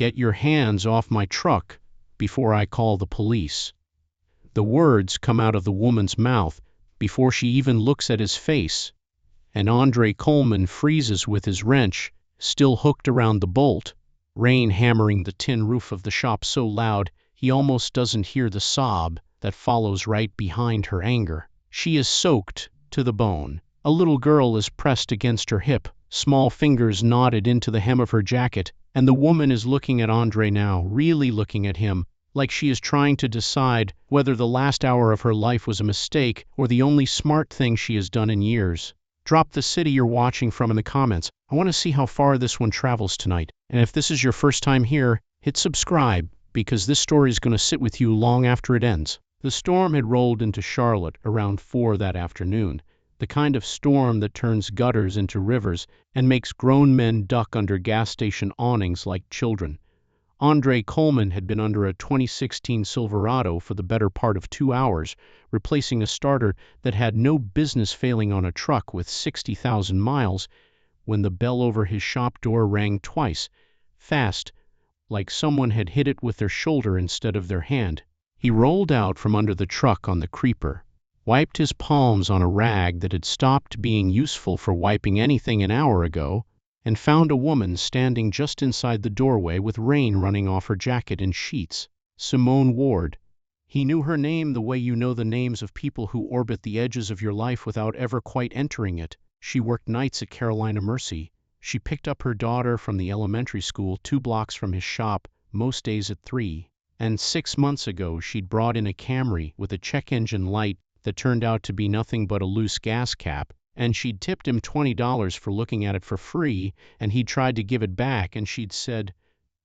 "Get your hands off my truck before I call the police." The words come out of the woman's mouth before she even looks at his face, and Andre Coleman freezes with his wrench still hooked around the bolt, rain hammering the tin roof of the shop so loud he almost doesn't hear the sob that follows right behind her anger. She is soaked to the bone. A little girl is pressed against her hip, small fingers knotted into the hem of her jacket, and the woman is looking at Andre now, really looking at him, like she is trying to decide whether the last hour of her life was a mistake or the only smart thing she has done in years. Drop the city you're watching from in the comments. I want to see how far this one travels tonight. And if this is your first time here, hit subscribe, because this story is going to sit with you long after it ends. The storm had rolled into Charlotte around 4 that afternoon, the kind of storm that turns gutters into rivers and makes grown men duck under gas station awnings like children. Andre Coleman had been under a 2016 Silverado for the better part of 2 hours, replacing a starter that had no business failing on a truck with 60,000 miles, when the bell over his shop door rang twice, fast, like someone had hit it with their shoulder instead of their hand. He rolled out from under the truck on the creeper, wiped his palms on a rag that had stopped being useful for wiping anything an hour ago, and found a woman standing just inside the doorway with rain running off her jacket in sheets. Simone Ward. He knew her name the way you know the names of people who orbit the edges of your life without ever quite entering it. She worked nights at Carolina Mercy. She picked up her daughter from the elementary school 2 blocks from his shop, most days at 3. And 6 months ago she'd brought in a Camry with a check engine light that turned out to be nothing but a loose gas cap, and she'd tipped him $20 for looking at it for free, and he'd tried to give it back, and she'd said,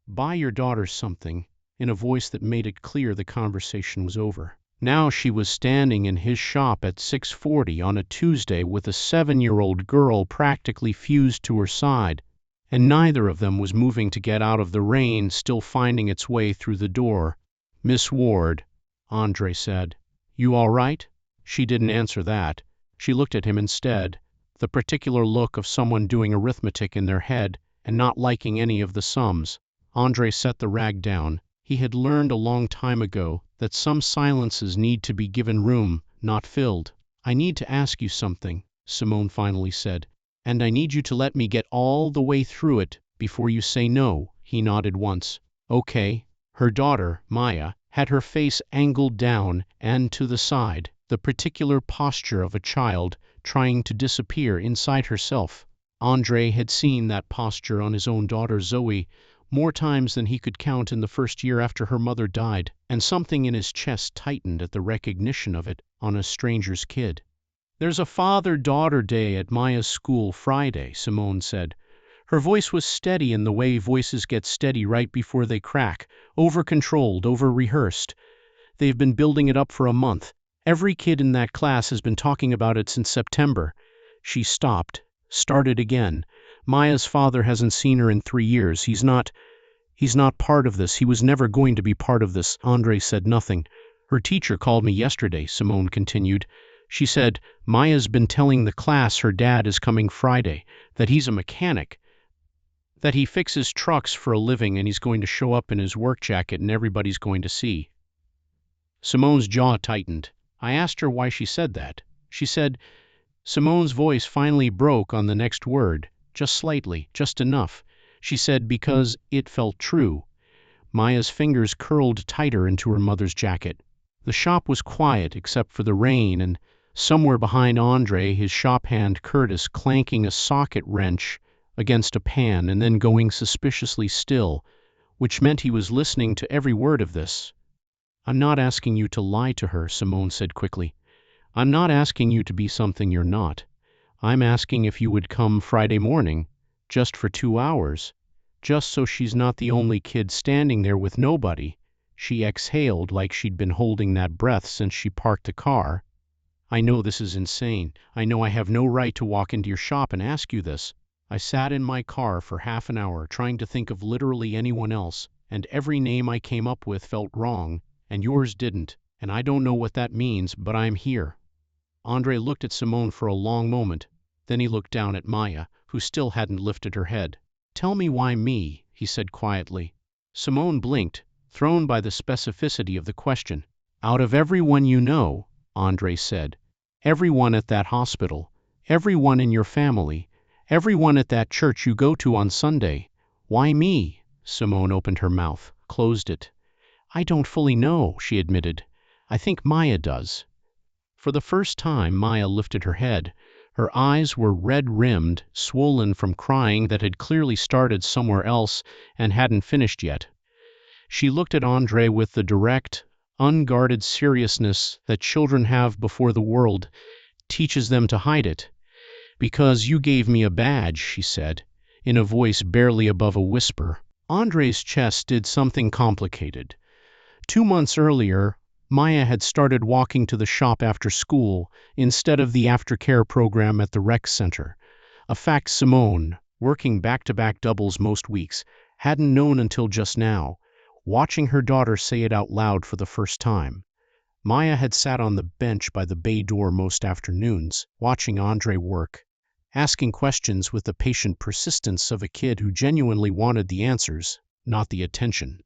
"Buy your daughter something," in a voice that made it clear the conversation was over. Now she was standing in his shop at 6:40 on a Tuesday with a 7-year-old girl practically fused to her side, and neither of them was moving to get out of the rain still finding its way through the door. "Miss Ward," Andre said. "You all right?" She didn't answer that. She looked at him instead, the particular look of someone doing arithmetic in their head and not liking any of the sums. Andre set the rag down. He had learned a long time ago that some silences need to be given room, not filled. "I need to ask you something," Simone finally said, "and I need you to let me get all the way through it before you say no." He nodded once. "Okay." Her daughter, Maya, had her face angled down and to the side, the particular posture of a child trying to disappear inside herself. Andre had seen that posture on his own daughter Zoe more times than he could count in the first year after her mother died, and something in his chest tightened at the recognition of it on a stranger's kid. "There's a father-daughter day at Maya's school Friday," Simone said. Her voice was steady in the way voices get steady right before they crack, over-controlled, over-rehearsed. "They've been building it up for a month. Every kid in that class has been talking about it since September." She stopped, started again. "Maya's father hasn't seen her in 3 years. He's not part of this. He was never going to be part of this." Andre said nothing. "Her teacher called me yesterday," Simone continued. "She said, Maya's been telling the class her dad is coming Friday, that he's a mechanic, that he fixes trucks for a living, and he's going to show up in his work jacket and everybody's going to see." Simone's jaw tightened. "I asked her why she said that. She said—" Simone's voice finally broke on the next word, just slightly, just enough. She said because it felt true. Maya's fingers curled tighter into her mother's jacket. The shop was quiet except for the rain, and somewhere behind Andre, his shop hand Curtis clanking a socket wrench against a pan and then going suspiciously still, which meant he was listening to every word of this. "I'm not asking you to lie to her," Simone said quickly. "I'm not asking you to be something you're not. I'm asking if you would come Friday morning, just for 2 hours, just so she's not the only kid standing there with nobody." She exhaled like she'd been holding that breath since she parked the car. "I know this is insane. I know I have no right to walk into your shop and ask you this. I sat in my car for half an hour trying to think of literally anyone else, and every name I came up with felt wrong, and yours didn't, and I don't know what that means, but I'm here." Andre looked at Simone for a long moment. Then he looked down at Maya, who still hadn't lifted her head. "Tell me why me," he said quietly. Simone blinked, thrown by the specificity of the question. Out of everyone you know, Andre said. Everyone at that hospital, everyone in your family, everyone at that church you go to on Sunday. Why me? Simone opened her mouth, closed it. I don't fully know, she admitted. I think Maya does. For the first time, Maya lifted her head. Her eyes were red-rimmed, swollen from crying that had clearly started somewhere else and hadn't finished yet. She looked at Andre with the direct, unguarded seriousness that children have before the world teaches them to hide it. Because you gave me a badge, she said, in a voice barely above a whisper. Andre's chest did something complicated. 2 months earlier, Maya had started walking to the shop after school instead of the aftercare program at the rec center, a fact Simone, working back-to-back doubles most weeks, hadn't known until just now, watching her daughter say it out loud for the first time. Maya had sat on the bench by the bay door most afternoons, watching Andre work, asking questions with the patient persistence of a kid who genuinely wanted the answers, not the attention.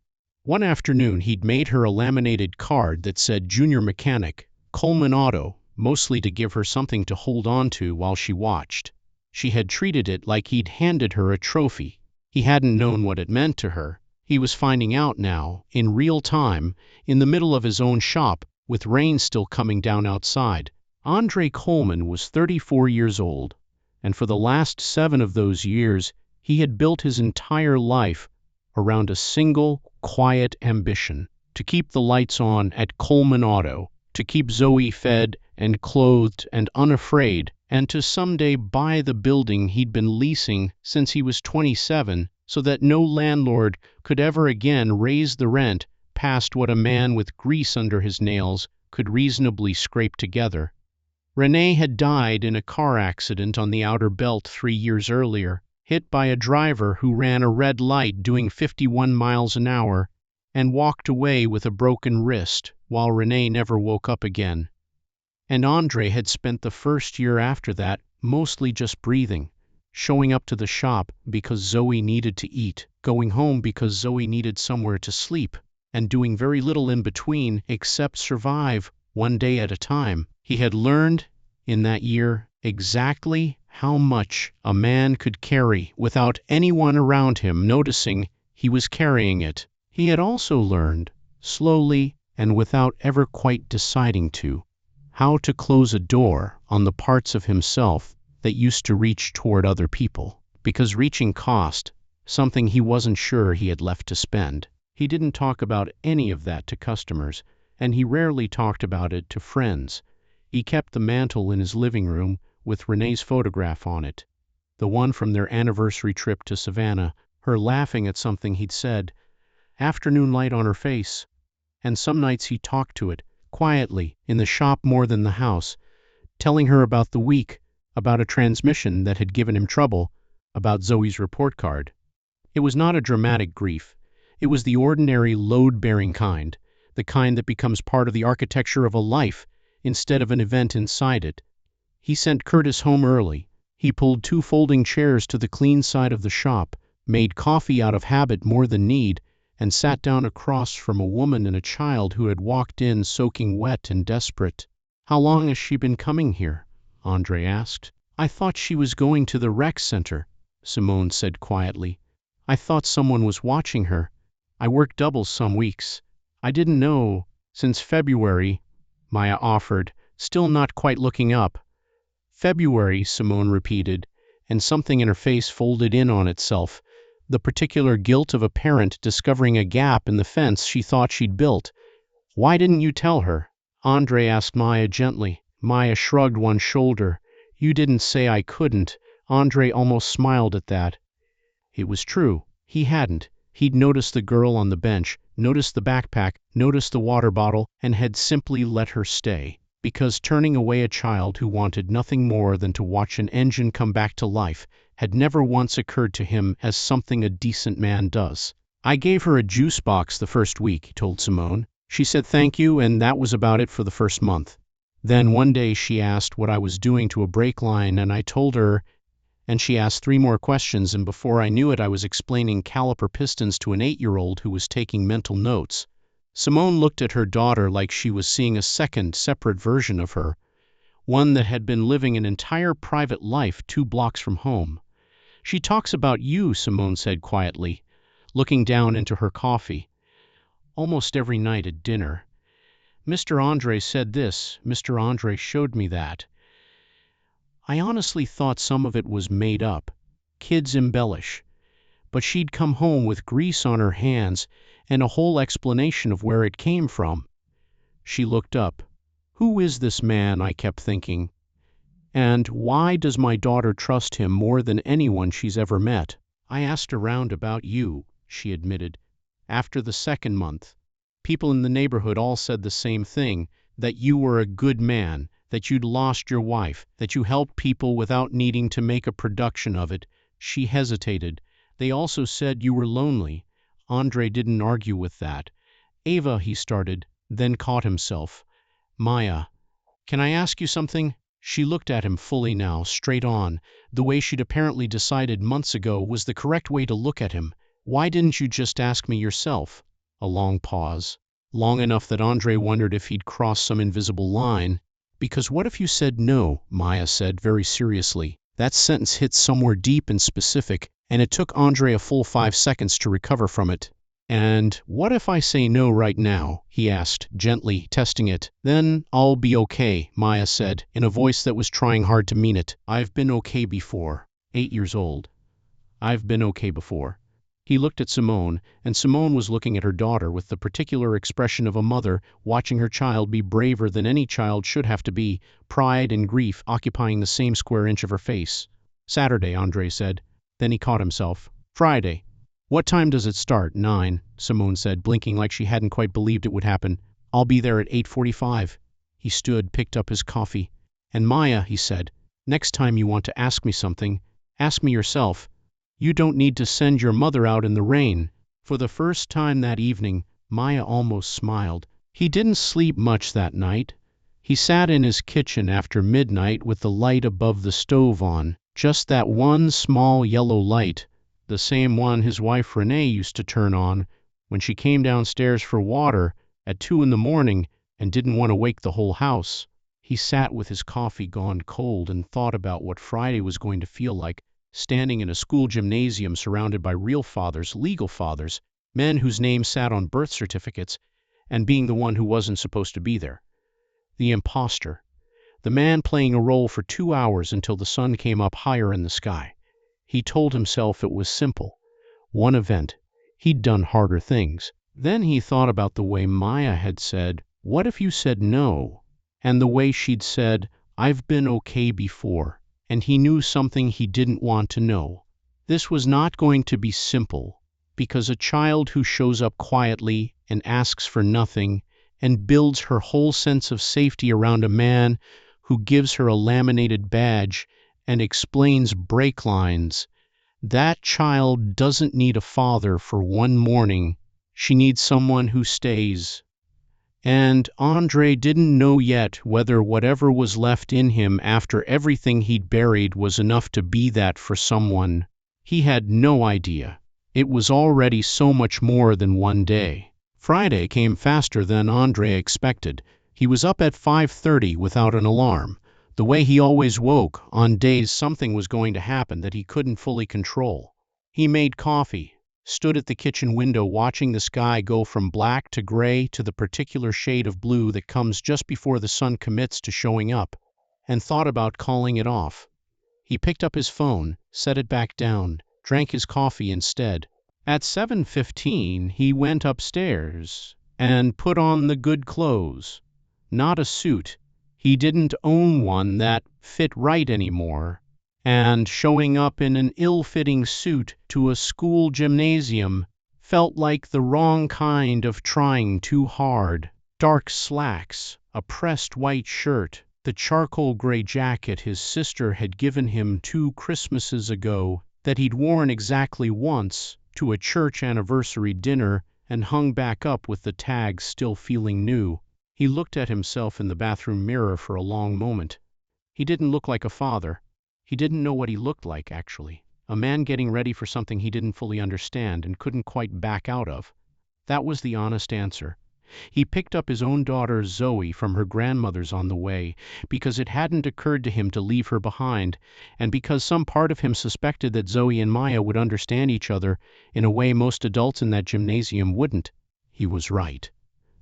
One afternoon he'd made her a laminated card that said Junior Mechanic, Coleman Auto, mostly to give her something to hold on to while she watched. She had treated it like he'd handed her a trophy. He hadn't known what it meant to her. He was finding out now, in real time, in the middle of his own shop, with rain still coming down outside. Andre Coleman was 34 years old, and for the last 7 of those years, he had built his entire life around a single, quiet ambition: to keep the lights on at Coleman Auto, to keep Zoe fed and clothed and unafraid, and to someday buy the building he'd been leasing since he was 27, so that no landlord could ever again raise the rent past what a man with grease under his nails could reasonably scrape together. Renee had died in a car accident on the Outer Belt 3 years earlier, hit by a driver who ran a red light doing 51 miles an hour and walked away with a broken wrist, while Renee never woke up again. And Andre had spent the first year after that mostly just breathing, showing up to the shop because Zoe needed to eat, going home because Zoe needed somewhere to sleep, and doing very little in between except survive, one day at a time. He had learned, in that year, exactly how much a man could carry without anyone around him noticing he was carrying it. He had also learned, slowly and without ever quite deciding to, how to close a door on the parts of himself that used to reach toward other people, because reaching cost something he wasn't sure he had left to spend. He didn't talk about any of that to customers, and he rarely talked about it to friends. He kept the mantle in his living room with Renee's photograph on it, the one from their anniversary trip to Savannah, her laughing at something he'd said, afternoon light on her face. And some nights he talked to it, quietly, in the shop more than the house, telling her about the week, about a transmission that had given him trouble, about Zoe's report card. It was not a dramatic grief. It was the ordinary load-bearing kind, the kind that becomes part of the architecture of a life instead of an event inside it. He sent Curtis home early. He pulled 2 folding chairs to the clean side of the shop, made coffee out of habit more than need, and sat down across from a woman and a child who had walked in soaking wet and desperate. "How long has she been coming here?" Andre asked. "I thought she was going to the rec center," Simone said quietly. "I thought someone was watching her. I work doubles some weeks. I didn't know, since February," Maya offered, still not quite looking up. "February," Simone repeated, and something in her face folded in on itself, the particular guilt of a parent discovering a gap in the fence she thought she'd built. "Why didn't you tell her?" Andre asked Maya gently. Maya shrugged one shoulder. "You didn't say I couldn't." Andre almost smiled at that. It was true. He hadn't. He'd noticed the girl on the bench, noticed the backpack, noticed the water bottle, and had simply let her stay. Because turning away a child who wanted nothing more than to watch an engine come back to life had never once occurred to him as something a decent man does. "I gave her a juice box the first week," he told Simone. "She said thank you, and that was about it for the first month. Then one day she asked what I was doing to a brake line, and I told her, And she asked 3 more questions, and before I knew it, I was explaining caliper pistons to an 8-year-old who was taking mental notes. Simone looked at her daughter like she was seeing a second, separate version of her, one that had been living an entire private life 2 blocks from home. "She talks about you," Simone said quietly, looking down into her coffee. "Almost every night at dinner. Mr. Andre said this, Mr. Andre showed me that. I honestly thought some of it was made up. Kids embellish. But she'd come home with grease on her hands and a whole explanation of where it came from." She looked up. "Who is this man?" I kept thinking. "And why does my daughter trust him more than anyone she's ever met?" "I asked around about you," she admitted. "After the 2nd month, people in the neighborhood all said the same thing, that you were a good man, that you'd lost your wife, that you helped people without needing to make a production of it." She hesitated. "They also said you were lonely." Andre didn't argue with that. "Ava," he started, then caught himself. "Maya, can I ask you something?" She looked at him fully now, straight on, the way she'd apparently decided months ago was the correct way to look at him. "Why didn't you just ask me yourself?" A long pause. Long enough that Andre wondered if he'd crossed some invisible line. "Because what if you said no?" Maya said very seriously. That sentence hit somewhere deep and specific, and it took Andre a full 5 seconds to recover from it. "And what if I say no right now?" he asked, gently, testing it. "Then I'll be okay," Maya said, in a voice that was trying hard to mean it. "I've been okay before. 8 years old. I've been okay before." He looked at Simone, and Simone was looking at her daughter with the particular expression of a mother watching her child be braver than any child should have to be, pride and grief occupying the same square inch of her face. "Saturday," Andre said. Then he caught himself. "Friday." "What time does it start?" 9, Simone said, blinking like she hadn't quite believed it would happen. "I'll be there at 8:45. He stood, picked up his coffee. "And Maya," he said, "next time you want to ask me something, ask me yourself. You don't need to send your mother out in the rain." For the first time that evening, Maya almost smiled. He didn't sleep much that night. He sat in his kitchen after midnight with the light above the stove on, just that one small yellow light, the same one his wife Renee used to turn on when she came downstairs for water at 2 in the morning and didn't want to wake the whole house. He sat with his coffee gone cold and thought about what Friday was going to feel like, standing in a school gymnasium surrounded by real fathers, legal fathers, men whose names sat on birth certificates, and being the one who wasn't supposed to be there. The imposter. The man playing a role for 2 hours until the sun came up higher in the sky. He told himself it was simple. One event. He'd done harder things. Then he thought about the way Maya had said, "What if you said no?" And the way she'd said, "I've been okay before." And he knew something he didn't want to know. This was not going to be simple, because a child who shows up quietly and asks for nothing and builds her whole sense of safety around a man who gives her a laminated badge and explains brake lines, that child doesn't need a father for one morning. She needs someone who stays. And Andre didn't know yet whether whatever was left in him after everything he'd buried was enough to be that for someone. He had no idea. It was already so much more than one day. Friday came faster than Andre expected. He was up at 5:30 without an alarm, the way he always woke on days something was going to happen that he couldn't fully control. He made coffee, stood at the kitchen window watching the sky go from black to gray to the particular shade of blue that comes just before the sun commits to showing up, and thought about calling it off. He picked up his phone, set it back down, drank his coffee instead. At 7:15 he went upstairs and put on the good clothes. Not a suit. He didn't own one that fit right anymore. And showing up in an ill-fitting suit to a school gymnasium felt like the wrong kind of trying too hard. Dark slacks, a pressed white shirt, the charcoal gray jacket his sister had given him 2 Christmases ago that he'd worn exactly once to a church anniversary dinner and hung back up with the tag still feeling new. He looked at himself in the bathroom mirror for a long moment. He didn't look like a father. He didn't know what he looked like, actually. A man getting ready for something he didn't fully understand and couldn't quite back out of. That was the honest answer. He picked up his own daughter Zoe from her grandmother's on the way, because it hadn't occurred to him to leave her behind, and because some part of him suspected that Zoe and Maya would understand each other in a way most adults in that gymnasium wouldn't. He was right.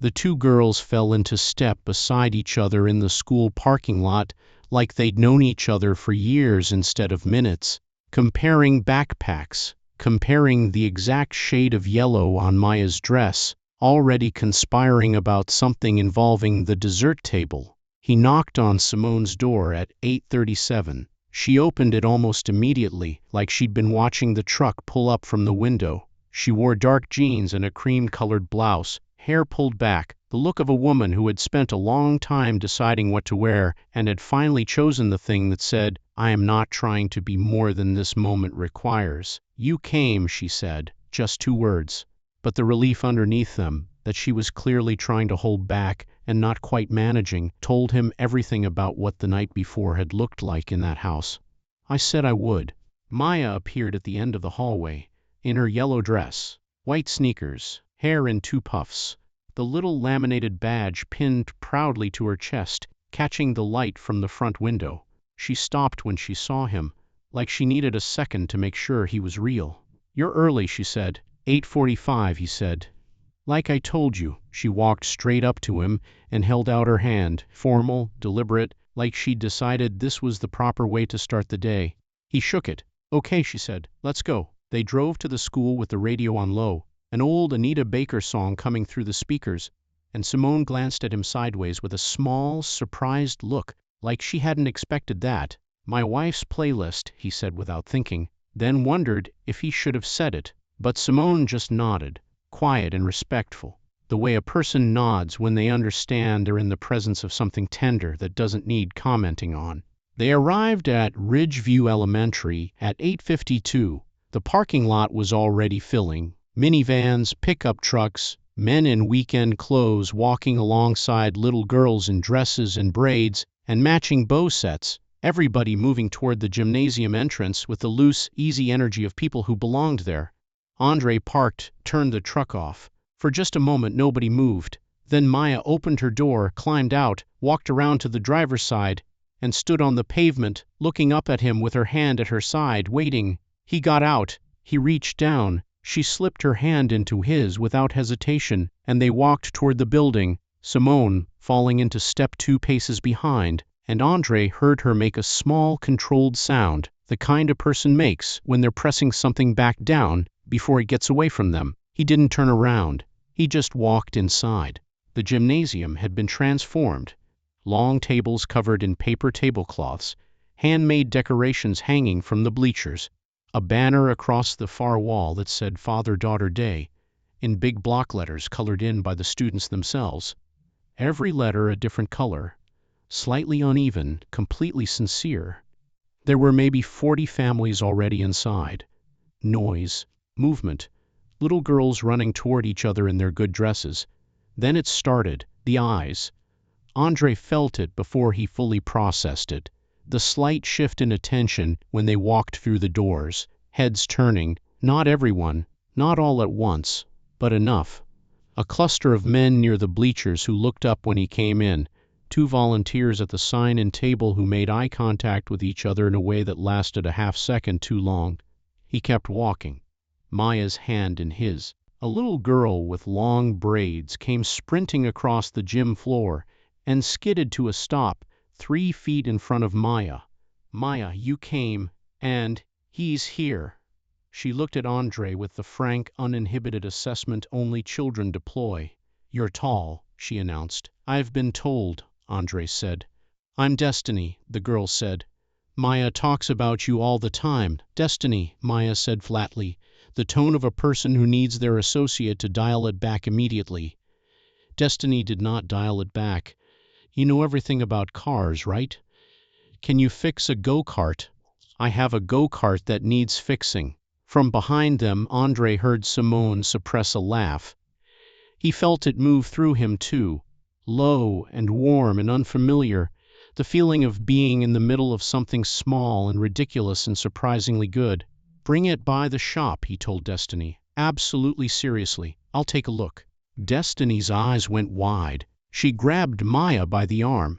The two girls fell into step beside each other in the school parking lot, like they'd known each other for years instead of minutes, comparing backpacks, comparing the exact shade of yellow on Maya's dress, already conspiring about something involving the dessert table. He knocked on Simone's door at 8:37. She opened it almost immediately, like she'd been watching the truck pull up from the window. She wore dark jeans and a cream-colored blouse, hair pulled back, the look of a woman who had spent a long time deciding what to wear and had finally chosen the thing that said, "I am not trying to be more than this moment requires." "You came," she said, just 2 words. But the relief underneath them, that she was clearly trying to hold back and not quite managing, told him everything about what the night before had looked like in that house. "I said I would." Maya appeared at the end of the hallway, in her yellow dress, white sneakers, hair in 2 puffs, the little laminated badge pinned proudly to her chest, catching the light from the front window. She stopped when she saw him, like she needed a second to make sure he was real. "You're early," she said. 8:45, he said. "Like I told you." She walked straight up to him and held out her hand, formal, deliberate, like she'd decided this was the proper way to start the day. He shook it. "Okay," she said, "let's go." They drove to the school with the radio on low, an old Anita Baker song coming through the speakers, and Simone glanced at him sideways with a small, surprised look, like she hadn't expected that. "My wife's playlist," he said without thinking, then wondered if he should have said it. But Simone just nodded, quiet and respectful, the way a person nods when they understand they're in the presence of something tender that doesn't need commenting on. They arrived at Ridgeview Elementary at 8:52. The parking lot was already filling. Minivans, pickup trucks, men in weekend clothes walking alongside little girls in dresses and braids and matching bow sets, everybody moving toward the gymnasium entrance with the loose, easy energy of people who belonged there. Andre parked, turned the truck off. For just a moment nobody moved. Then Maya opened her door, climbed out, walked around to the driver's side, and stood on the pavement, looking up at him with her hand at her side, waiting. He got out. He reached down. She slipped her hand into his without hesitation, and they walked toward the building, Simone falling into step 2 paces behind, and Andre heard her make a small, controlled sound, the kind a person makes when they're pressing something back down before it gets away from them. He didn't turn around. He just walked inside. The gymnasium had been transformed. Long tables covered in paper tablecloths, handmade decorations hanging from the bleachers, a banner across the far wall that said Father-Daughter Day, in big block letters colored in by the students themselves. Every letter a different color, slightly uneven, completely sincere. There were maybe 40 families already inside. Noise, movement, little girls running toward each other in their good dresses. Then it started, the eyes. Andre felt it before he fully processed it. The slight shift in attention when they walked through the doors, heads turning, not everyone, not all at once, but enough. A cluster of men near the bleachers who looked up when he came in, 2 volunteers at the sign-in table who made eye contact with each other in a way that lasted a half-second too long. He kept walking, Maya's hand in his. A little girl with long braids came sprinting across the gym floor and skidded to a stop 3 feet in front of Maya. "Maya, you came, and he's here." She looked at Andre with the frank, uninhibited assessment only children deploy. "You're tall," she announced. "I've been told," Andre said. "I'm Destiny," the girl said. "Maya talks about you all the time." "Destiny," Maya said flatly, the tone of a person who needs their associate to dial it back immediately. Destiny did not dial it back. "You know everything about cars, right? Can you fix a go-kart?" "I have a go-kart that needs fixing." From behind them, Andre heard Simone suppress a laugh. He felt it move through him too, low and warm and unfamiliar, The feeling of being in the middle of something small and ridiculous and surprisingly good. Bring it by the shop, he told Destiny. Absolutely seriously. I'll take a look. Destiny's eyes went wide. She grabbed Maya by the arm.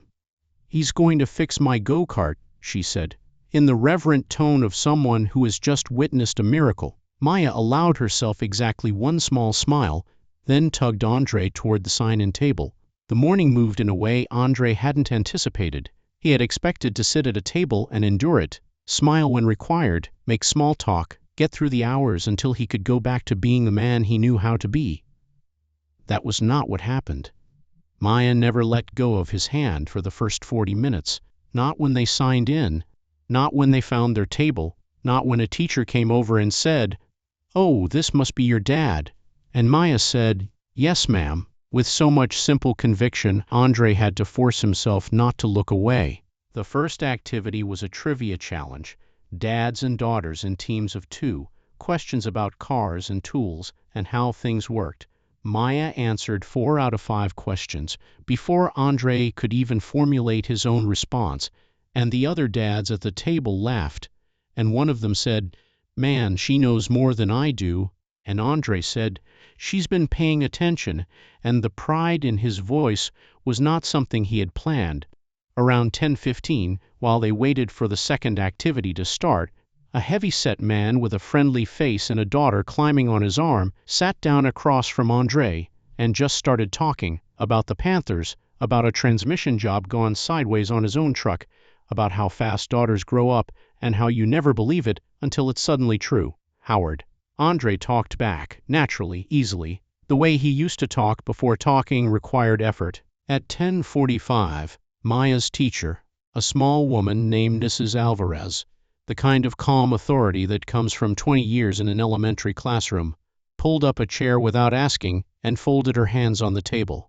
He's going to fix my go-kart, she said, in the reverent tone of someone who has just witnessed a miracle. Maya allowed herself exactly one small smile, then tugged Andre toward the sign-in table. The morning moved in a way Andre hadn't anticipated. He had expected to sit at a table and endure it, smile when required, make small talk, get through the hours until he could go back to being the man he knew how to be. That was not what happened. Maya never let go of his hand for the first 40 minutes, not when they signed in, not when they found their table, not when a teacher came over and said, "Oh, this must be your dad." And Maya said, "Yes, ma'am." With so much simple conviction, Andre had to force himself not to look away. The first activity was a trivia challenge. Dads and daughters in teams of 2, questions about cars and tools and how things worked. Maya answered 4 out of 5 questions before Andre could even formulate his own response, and the other dads at the table laughed, and one of them said, "Man, she knows more than I do," and Andre said, "She's been paying attention," and the pride in his voice was not something he had planned. Around 10:15, while they waited for the second activity to start, a heavy-set man with a friendly face and a daughter climbing on his arm sat down across from Andre and just started talking about the Panthers, about a transmission job gone sideways on his own truck, about how fast daughters grow up and how you never believe it until it's suddenly true. Howard. Andre talked back, naturally, easily, the way he used to talk before talking required effort. At 10:45, Maya's teacher, a small woman named Mrs. Alvarez, the kind of calm authority that comes from 20 years in an elementary classroom, pulled up a chair without asking and folded her hands on the table.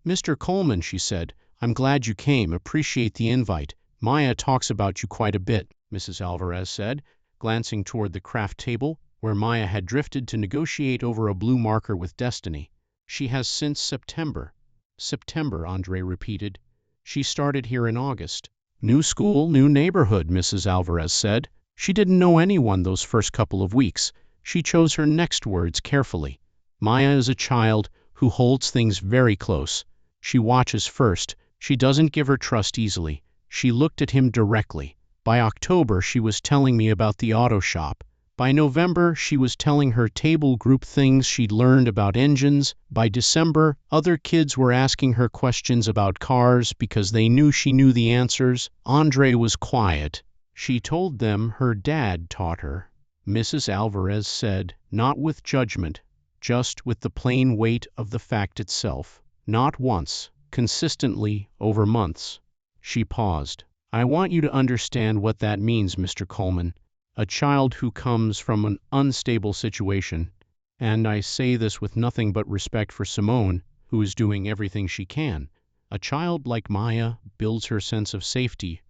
"Mr. Coleman," she said, "I'm glad you came, appreciate the invite. Maya talks about you quite a bit," Mrs. Alvarez said, glancing toward the craft table, where Maya had drifted to negotiate over a blue marker with Destiny. "She has since September." "September," Andre repeated. "She started here in August." "New school, new neighborhood," Mrs. Alvarez said. She didn't know anyone those first couple of weeks. She chose her next words carefully. "Maya is a child who holds things very close. She watches first. She doesn't give her trust easily." She looked at him directly. "By October, she was telling me about the auto shop. By November, she was telling her table group things she'd learned about engines. By December, other kids were asking her questions about cars because they knew she knew the answers." Andre was quiet. "She told them her dad taught her," Mrs. Alvarez said, not with judgment, just with the plain weight of the fact itself. "Not once, consistently, over months." She paused. "I want you to understand what that means, Mr. Coleman. A child who comes from an unstable situation, and I say this with nothing but respect for Simone, who is doing everything she can. A child like Maya builds her sense of safety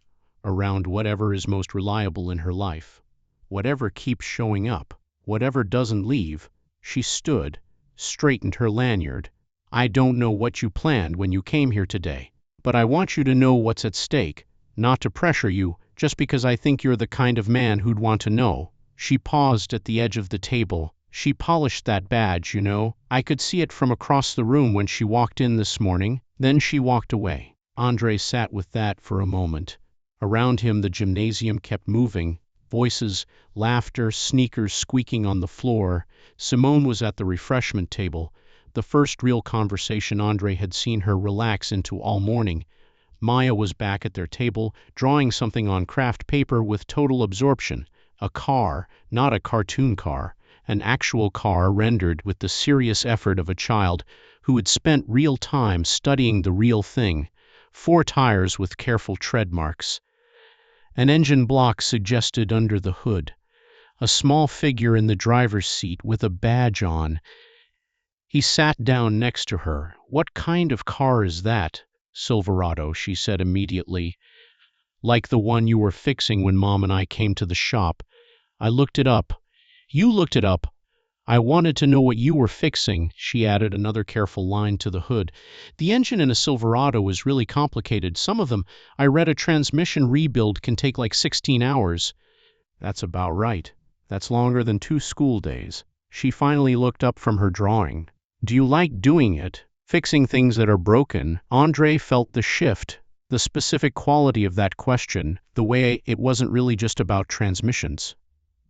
around whatever is most reliable in her life. Whatever keeps showing up, whatever doesn't leave." She stood, straightened her lanyard. "I don't know what you planned when you came here today, but I want you to know what's at stake, not to pressure you, just because I think you're the kind of man who'd want to know." She paused at the edge of the table. "She polished that badge, you know. I could see it from across the room when she walked in this morning." Then she walked away. Andre sat with that for a moment. Around him the gymnasium kept moving. Voices, laughter, sneakers squeaking on the floor. Simone was at the refreshment table, the first real conversation Andre had seen her relax into all morning. Maya was back at their table, drawing something on craft paper with total absorption. A car, not a cartoon car, an actual car rendered with the serious effort of a child who had spent real time studying the real thing. 4 tires with careful tread marks. An engine block suggested under the hood. A small figure in the driver's seat with a badge on. He sat down next to her. "What kind of car is that?" "Silverado," she said immediately. "Like the one you were fixing when Mom and I came to the shop. I looked it up." "You looked it up?" I wanted to know what you were fixing, she added another careful line to the hood. The engine in a Silverado is really complicated. Some of them, I read a transmission rebuild can take like 16 hours. That's about right. That's longer than 2 school days. She finally looked up from her drawing. Do you like doing it? Fixing things that are broken? Andre felt the shift, the specific quality of that question, the way it wasn't really just about transmissions.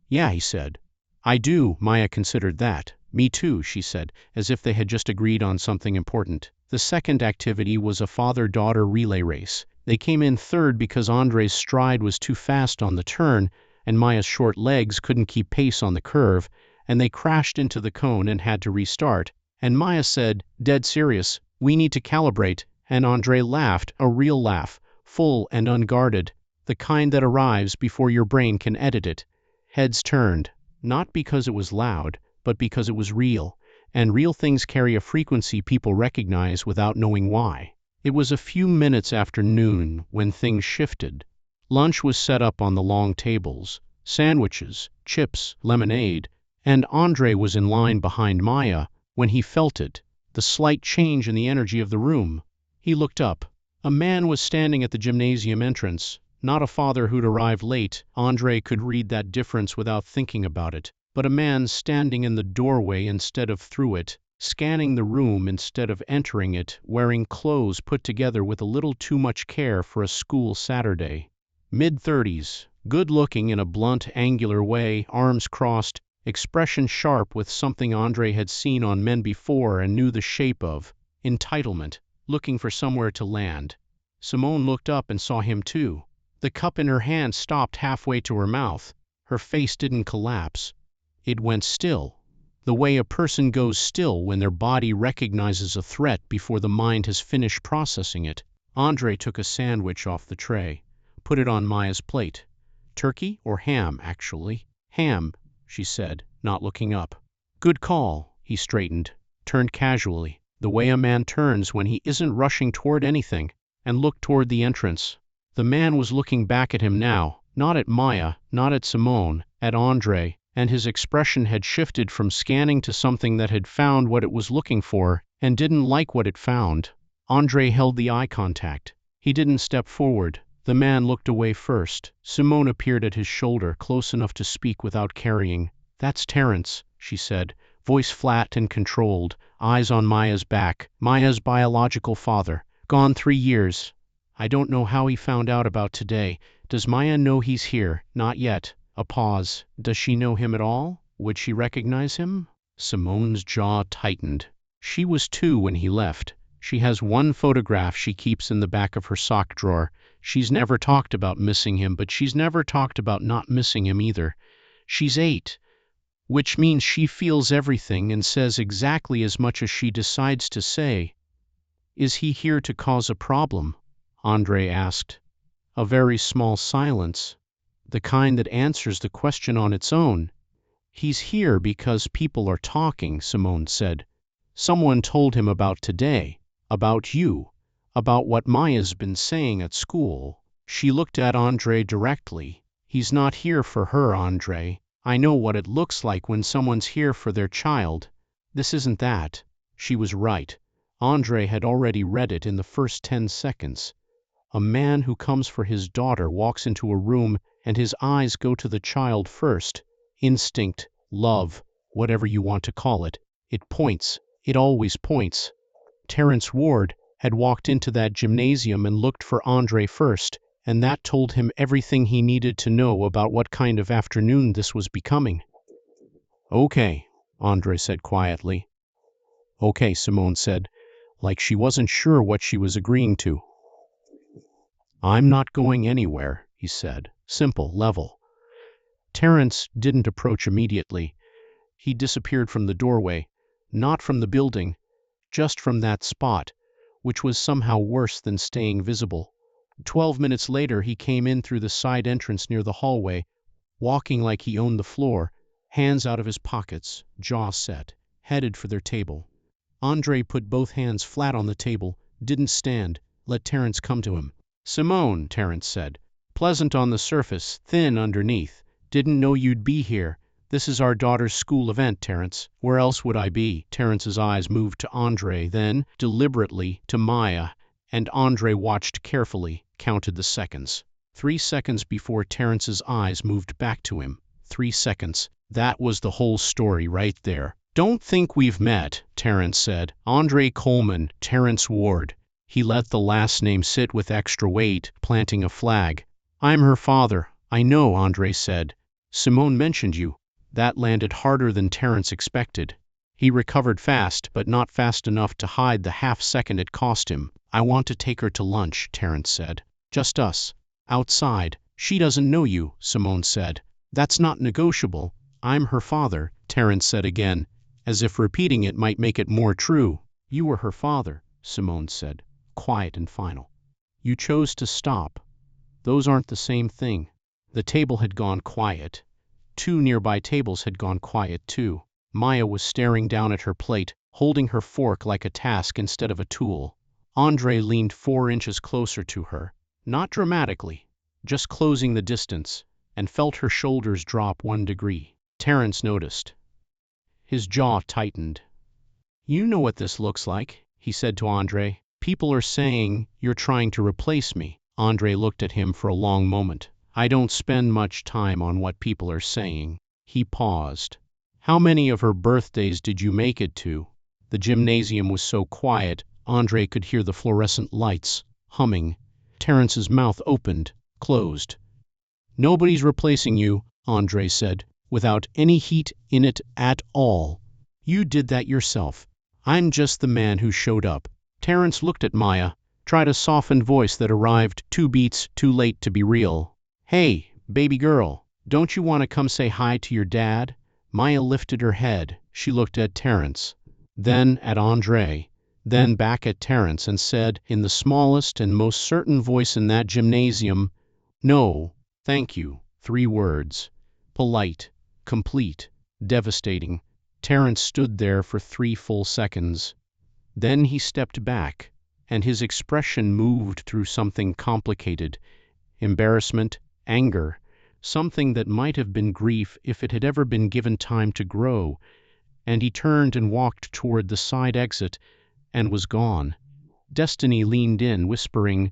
Yeah, he said. I do. Maya considered that. Me too, she said, as if they had just agreed on something important. The second activity was a father-daughter relay race. They came in third because Andre's stride was too fast on the turn, and Maya's short legs couldn't keep pace on the curve, and they crashed into the cone and had to restart. And Maya said, dead serious, we need to calibrate, and Andre laughed, a real laugh, full and unguarded, the kind that arrives before your brain can edit it. Heads turned, not because it was loud, but because it was real, and real things carry a frequency people recognize without knowing why. It was a few minutes after noon when things shifted. Lunch was set up on the long tables, sandwiches, chips, lemonade, and Andre was in line behind Maya when he felt it, the slight change in the energy of the room. He looked up. A man was standing at the gymnasium entrance. Not a father who'd arrived late. Andre could read that difference without thinking about it. But a man standing in the doorway instead of through it, scanning the room instead of entering it, wearing clothes put together with a little too much care for a school Saturday. Mid-30s, good-looking in a blunt, angular way, arms crossed, expression sharp with something Andre had seen on men before and knew the shape of. Entitlement, looking for somewhere to land. Simone looked up and saw him too. The cup in her hand stopped halfway to her mouth. Her face didn't collapse. It went still, the way a person goes still when their body recognizes a threat before the mind has finished processing it. Andre took a sandwich off the tray, put it on Maya's plate. Turkey or ham, actually? Ham, she said, not looking up. Good call. He straightened, turned casually, the way a man turns when he isn't rushing toward anything, and looked toward the entrance. The man was looking back at him now, not at Maya, not at Simone, at Andre, and his expression had shifted from scanning to something that had found what it was looking for and didn't like what it found. Andre held the eye contact. He didn't step forward. The man looked away first. Simone appeared at his shoulder, close enough to speak without carrying. That's Terrence, she said, voice flat and controlled, eyes on Maya's back. Maya's biological father, gone 3 years. I don't know how he found out about today. Does Maya know he's here? Not yet. A pause. Does she know him at all? Would she recognize him? Simone's jaw tightened. She was 2 when he left. She has one photograph she keeps in the back of her sock drawer. She's never talked about missing him, but she's never talked about not missing him either. She's 8, which means she feels everything and says exactly as much as she decides to say. Is he here to cause a problem? Andre asked. A very small silence, the kind that answers the question on its own. He's here because people are talking, Simone said. Someone told him about today, about you, about what Maya's been saying at school. She looked at Andre directly. He's not here for her, Andre. I know what it looks like when someone's here for their child. This isn't that. She was right. Andre had already read it in the first 10 seconds. A man who comes for his daughter walks into a room and his eyes go to the child first. Instinct, love, whatever you want to call it. It points. It always points. Terrence Ward had walked into that gymnasium and looked for Andre first, and that told him everything he needed to know about what kind of afternoon this was becoming. Okay, Andre said quietly. Okay, Simone said, like she wasn't sure what she was agreeing to. I'm not going anywhere, he said, simple, level. Terrence didn't approach immediately. He disappeared from the doorway, not from the building, just from that spot, which was somehow worse than staying visible. 12 minutes later he came in through the side entrance near the hallway, walking like he owned the floor, hands out of his pockets, jaw set, headed for their table. Andre put both hands flat on the table, didn't stand, let Terrence come to him. Simone, Terrence said, pleasant on the surface, thin underneath. Didn't know you'd be here. This is our daughter's school event, Terrence. Where else would I be? Terrence's eyes moved to Andre, then, deliberately, to Maya, and Andre watched carefully, counted the seconds. 3 seconds before Terrence's eyes moved back to him. 3 seconds. That was the whole story right there. Don't think we've met, Terrence said. Andre Coleman, Terrence Ward. He let the last name sit with extra weight, planting a flag. I'm her father. I know, Andre said. Simone mentioned you. That landed harder than Terrence expected. He recovered fast, but not fast enough to hide the half-second it cost him. I want to take her to lunch, Terrence said. Just us. Outside. She doesn't know you, Simone said. That's not negotiable. I'm her father, Terrence said again, as if repeating it might make it more true. You were her father, Simone said, quiet and final. You chose to stop. Those aren't the same thing. The table had gone quiet. 2 nearby tables had gone quiet too. Maya was staring down at her plate, holding her fork like a task instead of a tool. Andre leaned 4 inches closer to her, not dramatically, just closing the distance, and felt her shoulders drop 1 degree. Terrence noticed. His jaw tightened. You know what this looks like, he said to Andre. People are saying you're trying to replace me. Andre looked at him for a long moment. I don't spend much time on what people are saying. He paused. How many of her birthdays did you make it to? The gymnasium was so quiet, Andre could hear the fluorescent lights, humming. Terrence's mouth opened, closed. Nobody's replacing you, Andre said, without any heat in it at all. You did that yourself. I'm just the man who showed up. Terrence looked at Maya, tried a softened voice that arrived 2 beats too late to be real. Hey, baby girl, don't you want to come say hi to your dad? Maya lifted her head. She looked at Terrence, then at Andre, then back at Terrence and said, in the smallest and most certain voice in that gymnasium, no, thank you. 3 words. Polite, complete, devastating. Terrence stood there for 3 full seconds. Then he stepped back, and his expression moved through something complicated. Embarrassment, anger, something that might have been grief if it had ever been given time to grow, and he turned and walked toward the side exit and was gone. Destiny leaned in, whispering,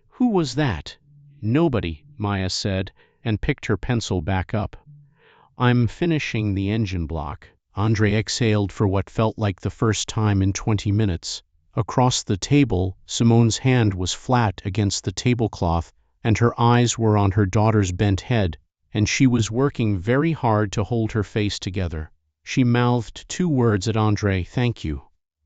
Who was that? Nobody, Maya said, and picked her pencil back up. I'm finishing the engine block. Andre exhaled for what felt like the first time in 20 minutes. Across the table, Simone's hand was flat against the tablecloth, and her eyes were on her daughter's bent head, and she was working very hard to hold her face together. She mouthed 2 words at Andre, thank you.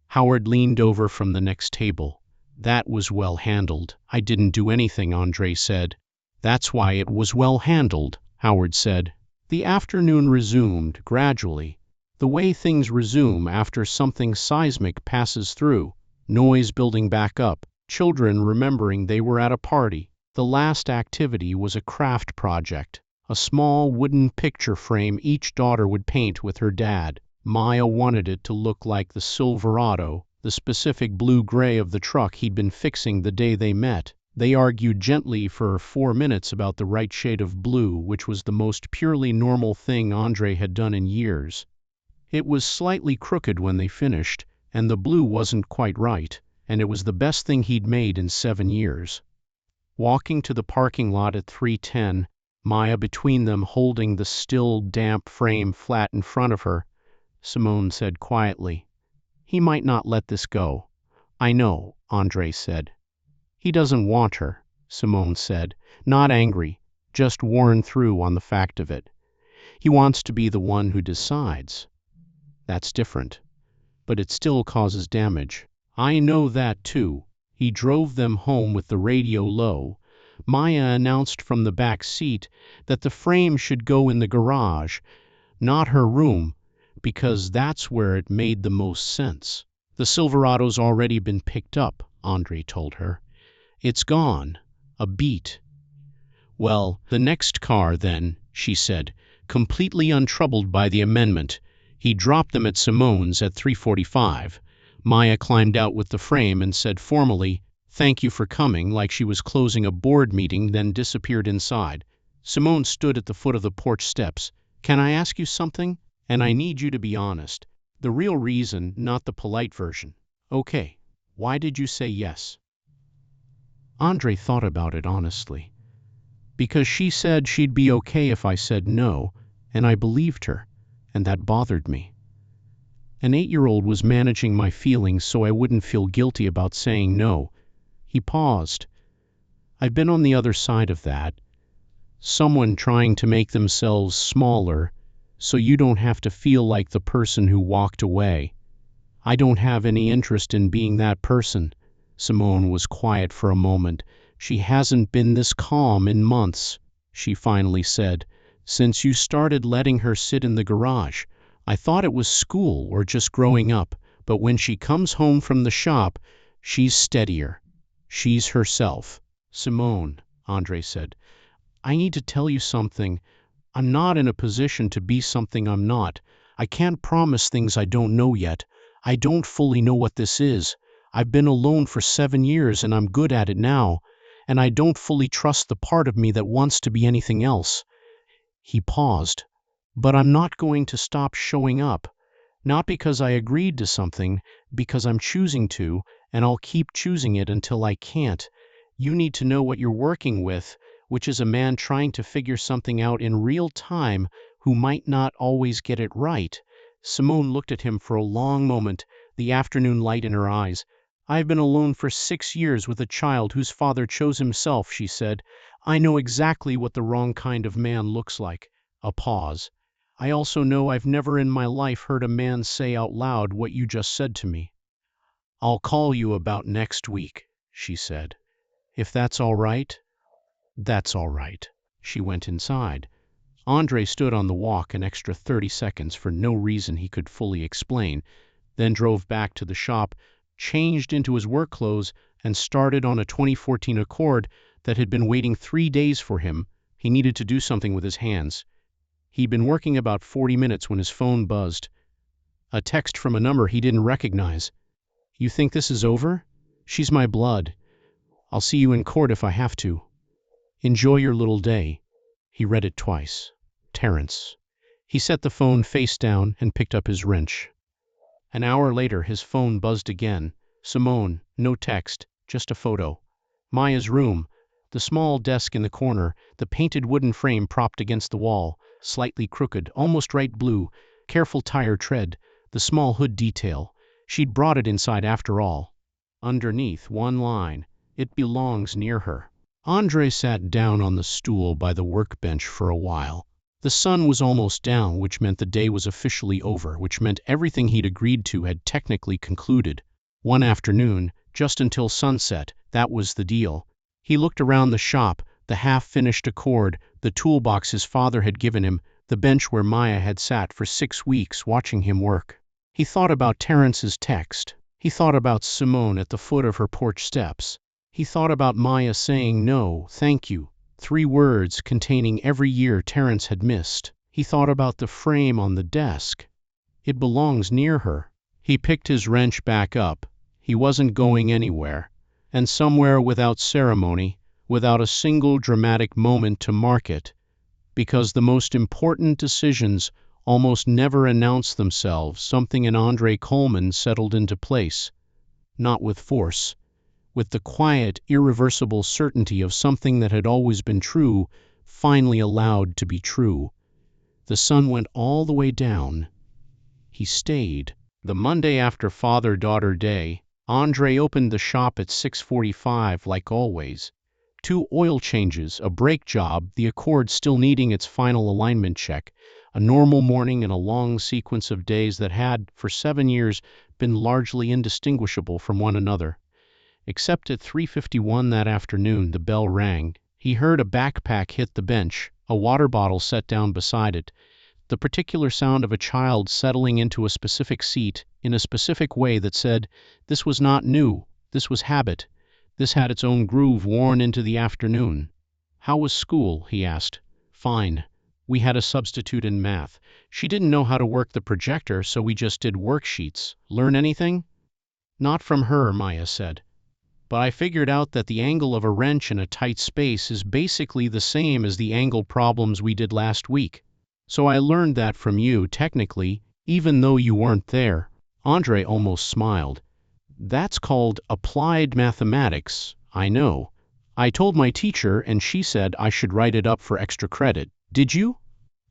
Howard leaned over from the next table. That was well handled. I didn't do anything, Andre said. That's why it was well handled, Howard said. The afternoon resumed, gradually. The way things resume after something seismic passes through. Noise building back up, children remembering they were at a party. The last activity was a craft project, a small wooden picture frame each daughter would paint with her dad. Maya wanted it to look like the Silverado, the specific blue-gray of the truck he'd been fixing the day they met. They argued gently for 4 minutes about the right shade of blue, which was the most purely normal thing Andre had done in years. It was slightly crooked when they finished, and the blue wasn't quite right, and it was the best thing he'd made in 7 years. Walking to the parking lot at 3:10, Maya between them holding the still, damp frame flat in front of her, Simone said quietly, He might not let this go. I know, Andre said. He doesn't want her, Simone said, not angry, just worn through on the fact of it. He wants to be the one who decides. That's different. But it still causes damage. I know that too. He drove them home with the radio low. Maya announced from the back seat that the frame should go in the garage, not her room, because that's where it made the most sense. The Silverado's already been picked up, Andre told her. It's gone. A beat. Well, the next car then, she said, completely untroubled by the amendment. He dropped them at Simone's at 3:45. Maya climbed out with the frame and said formally, Thank you for coming, like she was closing a board meeting, then disappeared inside. Simone stood at the foot of the porch steps, Can I ask you something? And I need you to be honest. The real reason, not the polite version. Okay, why did you say yes? Andre thought about it honestly. Because she said she'd be okay if I said no, and I believed her, and that bothered me. An 8-year-old was managing my feelings so I wouldn't feel guilty about saying no. He paused. I've been on the other side of that. Someone trying to make themselves smaller so you don't have to feel like the person who walked away. I don't have any interest in being that person. Simone was quiet for a moment. She hasn't been this calm in months, she finally said. Since you started letting her sit in the garage. I thought it was school or just growing up, but when she comes home from the shop, she's steadier. She's herself. Simone, Andre said, I need to tell you something. I'm not in a position to be something I'm not. I can't promise things I don't know yet. I don't fully know what this is. I've been alone for 7 years and I'm good at it now, and I don't fully trust the part of me that wants to be anything else. He paused. But I'm not going to stop showing up. Not because I agreed to something, because I'm choosing to, and I'll keep choosing it until I can't. You need to know what you're working with, which is a man trying to figure something out in real time who might not always get it right. Simone looked at him for a long moment, the afternoon light in her eyes. I've been alone for 6 years with a child whose father chose himself, she said. I know exactly what the wrong kind of man looks like. A pause. I also know I've never in my life heard a man say out loud what you just said to me. I'll call you about next week, she said. If that's all right? That's all right. She went inside. Andre stood on the walk an extra 30 seconds for no reason he could fully explain, then drove back to the shop, changed into his work clothes, and started on a 2014 Accord that had been waiting 3 days for him. He needed to do something with his hands. He'd been working about 40 minutes when his phone buzzed. A text from a number he didn't recognize. You think this is over? She's my blood. I'll see you in court if I have to. Enjoy your little day. He read it twice. Terrence. He set the phone face down and picked up his wrench. An hour later, his phone buzzed again. Simone, no text, just a photo. Maya's room, the small desk in the corner, the painted wooden frame propped against the wall, slightly crooked, almost bright blue, careful tire tread, the small hood detail. She'd brought it inside after all. Underneath, one line, it belongs near her. Andre sat down on the stool by the workbench for a while. The sun was almost down, which meant the day was officially over, which meant everything he'd agreed to had technically concluded. One afternoon, just until sunset, that was the deal. He looked around the shop, the half-finished Accord, the toolbox his father had given him, the bench where Maya had sat for 6 weeks watching him work. He thought about Terrence's text. He thought about Simone at the foot of her porch steps. He thought about Maya saying no, thank you, 3 words containing every year Terrence had missed. He thought about the frame on the desk. It belongs near her. He picked his wrench back up. He wasn't going anywhere. And somewhere without ceremony, without a single dramatic moment to mark it, because the most important decisions almost never announce themselves, something in Andre Coleman settled into place. Not with force. With the quiet, irreversible certainty of something that had always been true, finally allowed to be true. The sun went all the way down. He stayed. The Monday after Father-Daughter Day, Andre opened the shop at 6:45 like always. 2 oil changes, a brake job, the Accord still needing its final alignment check, a normal morning and a long sequence of days that had, for 7 years, been largely indistinguishable from one another. Except at 3:51 that afternoon the bell rang. He heard a backpack hit the bench, a water bottle set down beside it, the particular sound of a child settling into a specific seat in a specific way that said, this was not new, this was habit, this had its own groove worn into the afternoon. How was school? He asked. Fine. We had a substitute in math. She didn't know how to work the projector, so we just did worksheets. Learn anything? Not from her, Maya said. But I figured out that the angle of a wrench in a tight space is basically the same as the angle problems we did last week. So I learned that from you, technically, even though you weren't there. Andre almost smiled. That's called applied mathematics, I know. I told my teacher and she said I should write it up for extra credit. Did you?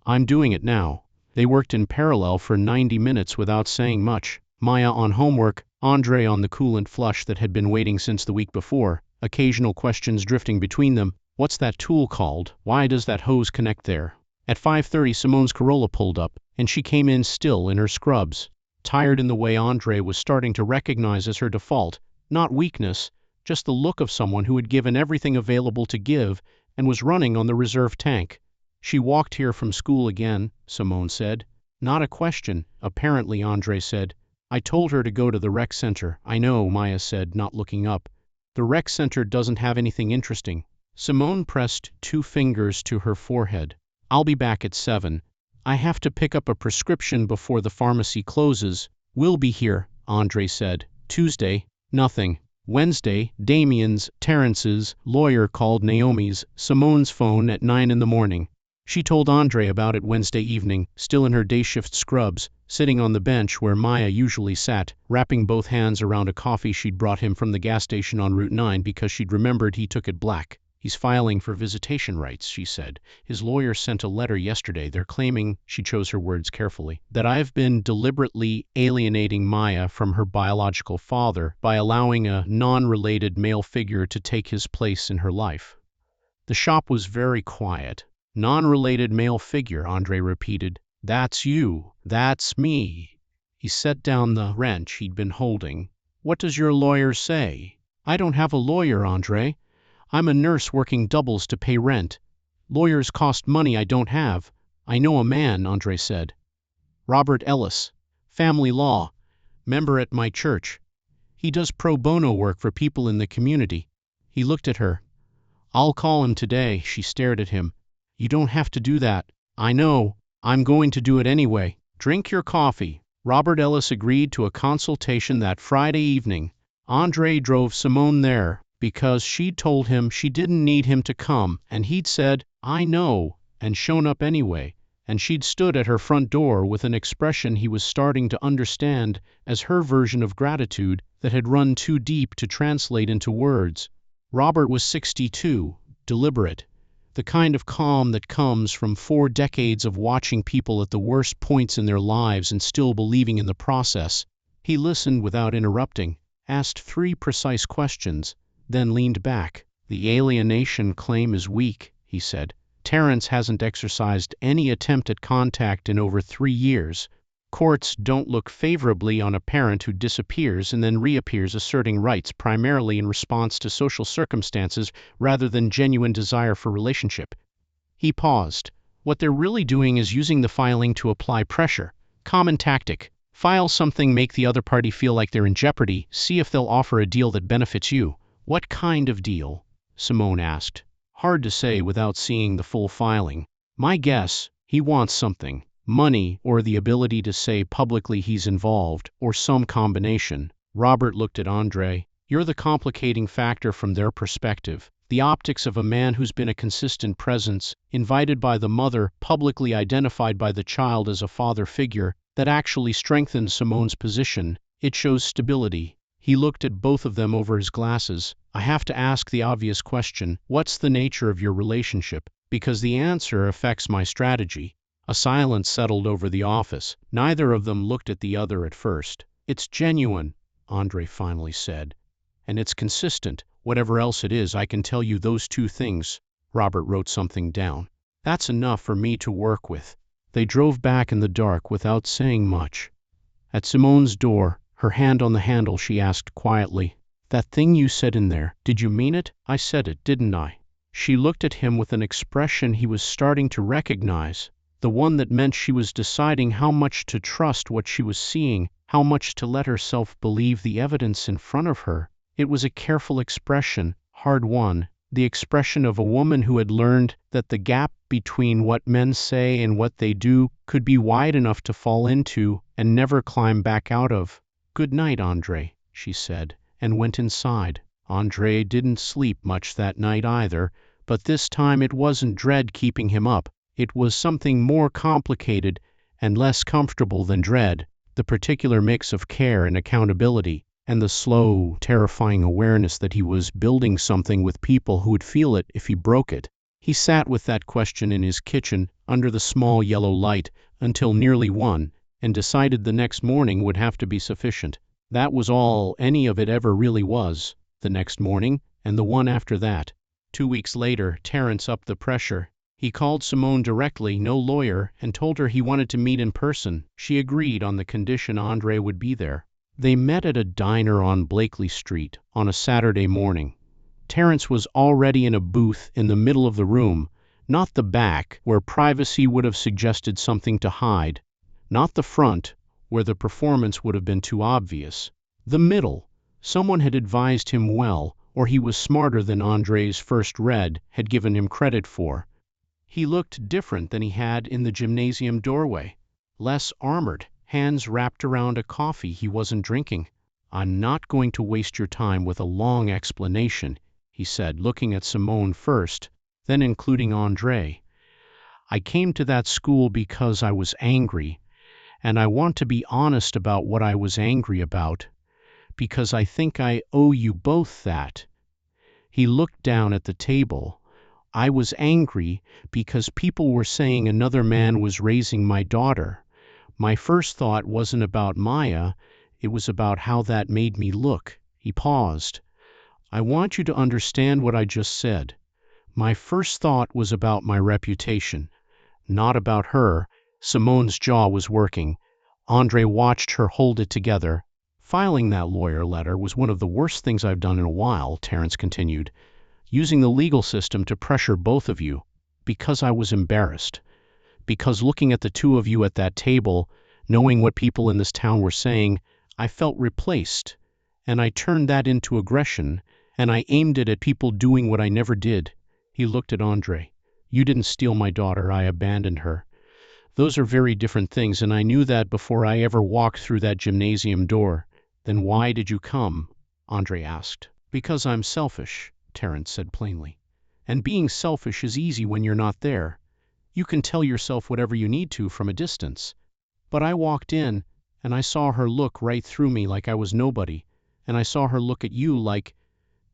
I'm doing it now. They worked in parallel for 90 minutes without saying much. Maya on homework, Andre on the coolant flush that had been waiting since the week before, occasional questions drifting between them. What's that tool called? Why does that hose connect there? At 5:30 Simone's Corolla pulled up, and she came in still in her scrubs, tired in the way Andre was starting to recognize as her default, not weakness, just the look of someone who had given everything available to give and was running on the reserve tank. She walked here from school again, Simone said. Not a question, apparently, Andre said. I told her to go to the rec center. I know, Maya said, not looking up. The rec center doesn't have anything interesting. Simone pressed 2 fingers to her forehead. I'll be back at 7. I have to pick up a prescription before the pharmacy closes. We'll be here, Andre said. Tuesday, nothing. Wednesday, Damien's, Terrence's, lawyer called Naomi's, Simone's phone at 9 in the morning. She told Andre about it Wednesday evening, still in her day shift scrubs, sitting on the bench where Maya usually sat, wrapping both hands around a coffee she'd brought him from the gas station on Route 9 because she'd remembered he took it black. He's filing for visitation rights, she said. His lawyer sent a letter yesterday. They're claiming, she chose her words carefully, that I've been deliberately alienating Maya from her biological father by allowing a non-related male figure to take his place in her life. The shop was very quiet. Non-related male figure, Andre repeated. That's you. That's me. He set down the wrench he'd been holding. What does your lawyer say? I don't have a lawyer, Andre. I'm a nurse working doubles to pay rent. Lawyers cost money I don't have. I know a man, Andre said. Robert Ellis, family law, member at my church. He does pro bono work for people in the community. He looked at her. I'll call him today, she stared at him. You don't have to do that. I know. I'm going to do it anyway. Drink your coffee. Robert Ellis agreed to a consultation that Friday evening. Andre drove Simone there because she'd told him she didn't need him to come, and he'd said, I know, and shown up anyway, and she'd stood at her front door with an expression he was starting to understand as her version of gratitude that had run too deep to translate into words. Robert was 62, deliberate, the kind of calm that comes from 4 decades of watching people at the worst points in their lives and still believing in the process. He listened without interrupting, asked 3 precise questions, then leaned back. The alienation claim is weak, he said. Terrence hasn't exercised any attempt at contact in over 3 years. Courts don't look favorably on a parent who disappears and then reappears asserting rights primarily in response to social circumstances rather than genuine desire for relationship. He paused. What they're really doing is using the filing to apply pressure. Common tactic. File something, make the other party feel like they're in jeopardy, see if they'll offer a deal that benefits you. What kind of deal? Simone asked. Hard to say without seeing the full filing. My guess, he wants something. Money, or the ability to say publicly he's involved, or some combination. Robert looked at Andre. You're the complicating factor from their perspective. The optics of a man who's been a consistent presence, invited by the mother, publicly identified by the child as a father figure, that actually strengthens Simone's position. It shows stability. He looked at both of them over his glasses. I have to ask the obvious question, what's the nature of your relationship? Because the answer affects my strategy. A silence settled over the office. Neither of them looked at the other at first. It's genuine, Andre finally said. And it's consistent. Whatever else it is, I can tell you those 2 things. Robert wrote something down. That's enough for me to work with. They drove back in the dark without saying much. At Simone's door, her hand on the handle, she asked quietly, That thing you said in there, did you mean it? I said it, didn't I? She looked at him with an expression he was starting to recognize. The one that meant she was deciding how much to trust what she was seeing, how much to let herself believe the evidence in front of her. It was a careful expression, hard won, the expression of a woman who had learned that the gap between what men say and what they do could be wide enough to fall into and never climb back out of. Good night, Andre, she said, and went inside. Andre didn't sleep much that night either, but this time it wasn't dread keeping him up. It was something more complicated and less comfortable than dread, the particular mix of care and accountability, and the slow, terrifying awareness that he was building something with people who would feel it if he broke it. He sat with that question in his kitchen under the small yellow light until nearly 1, and decided the next morning would have to be sufficient. That was all any of it ever really was, the next morning and the one after that. 2 weeks later, Terence upped the pressure. He called Simone directly, no lawyer, and told her he wanted to meet in person. She agreed on the condition Andre would be there. They met at a diner on Blakely Street on a Saturday morning. Terence was already in a booth in the middle of the room, not the back, where privacy would have suggested something to hide, not the front, where the performance would have been too obvious. The middle. Someone had advised him well, or he was smarter than Andre's first read had given him credit for. He looked different than he had in the gymnasium doorway. Less armored, hands wrapped around a coffee he wasn't drinking. "I'm not going to waste your time with a long explanation," he said, looking at Simone first, then including Andre. "I came to that school because I was angry, and I want to be honest about what I was angry about, because I think I owe you both that." He looked down at the table. "I was angry because people were saying another man was raising my daughter. My first thought wasn't about Maya, it was about how that made me look." He paused. "I want you to understand what I just said. My first thought was about my reputation, not about her." Simone's jaw was working. Andre watched her hold it together. "Filing that lawyer letter was one of the worst things I've done in a while," Terence continued. "Using the legal system to pressure both of you, because I was embarrassed. Because looking at the two of you at that table, knowing what people in this town were saying, I felt replaced. And I turned that into aggression, and I aimed it at people doing what I never did." He looked at Andre. "You didn't steal my daughter, I abandoned her. Those are very different things, and I knew that before I ever walked through that gymnasium door." "Then why did you come?" Andre asked. "Because I'm selfish," Terence said plainly. "And being selfish is easy when you're not there. You can tell yourself whatever you need to from a distance. But I walked in, and I saw her look right through me like I was nobody, and I saw her look at you like—"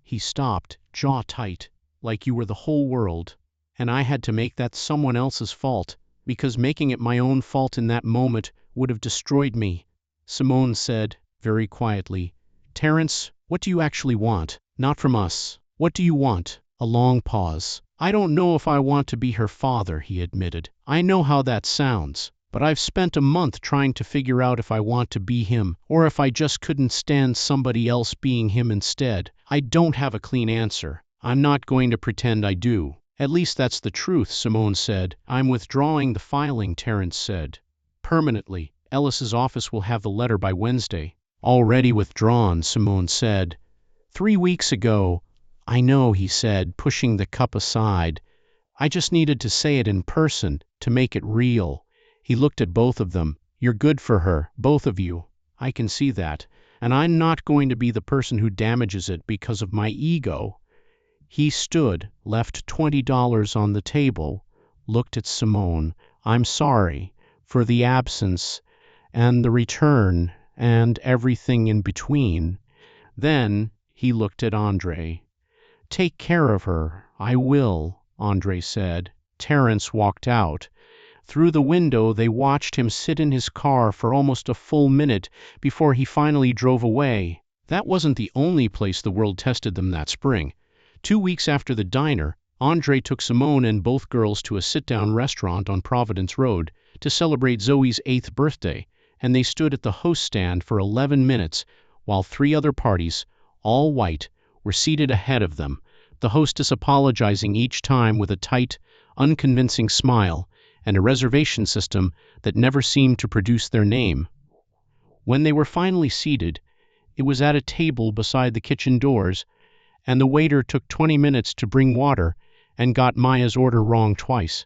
He stopped, jaw tight, "like you were the whole world. And I had to make that someone else's fault, because making it my own fault in that moment would have destroyed me." Simone said, very quietly, "Terence, what do you actually want? Not from us. What do you want?" A long pause. "I don't know if I want to be her father," he admitted. "I know how that sounds, but I've spent a month trying to figure out if I want to be him, or if I just couldn't stand somebody else being him instead. I don't have a clean answer. I'm not going to pretend I do. At least that's the truth," Simone said. "I'm withdrawing the filing," Terence said. "Permanently. Ellis's office will have the letter by Wednesday." "Already withdrawn," Simone said. "3 weeks ago." "I know," he said, pushing the cup aside. "I just needed to say it in person, to make it real." He looked at both of them. "You're good for her, both of you. I can see that. And I'm not going to be the person who damages it because of my ego." He stood, left $20 on the table, looked at Simone. "I'm sorry for the absence and the return and everything in between." Then he looked at Andre. "Take care of her." "I will," Andre said. Terence walked out. Through the window they watched him sit in his car for almost a full minute before he finally drove away. That wasn't the only place the world tested them that spring. 2 weeks after the diner, Andre took Simone and both girls to a sit-down restaurant on Providence Road to celebrate Zoe's 8th birthday, and they stood at the host stand for 11 minutes while 3 other parties, all white, were seated ahead of them, the hostess apologizing each time with a tight, unconvincing smile and a reservation system that never seemed to produce their name. When they were finally seated, it was at a table beside the kitchen doors, and the waiter took 20 minutes to bring water and got Maya's order wrong twice.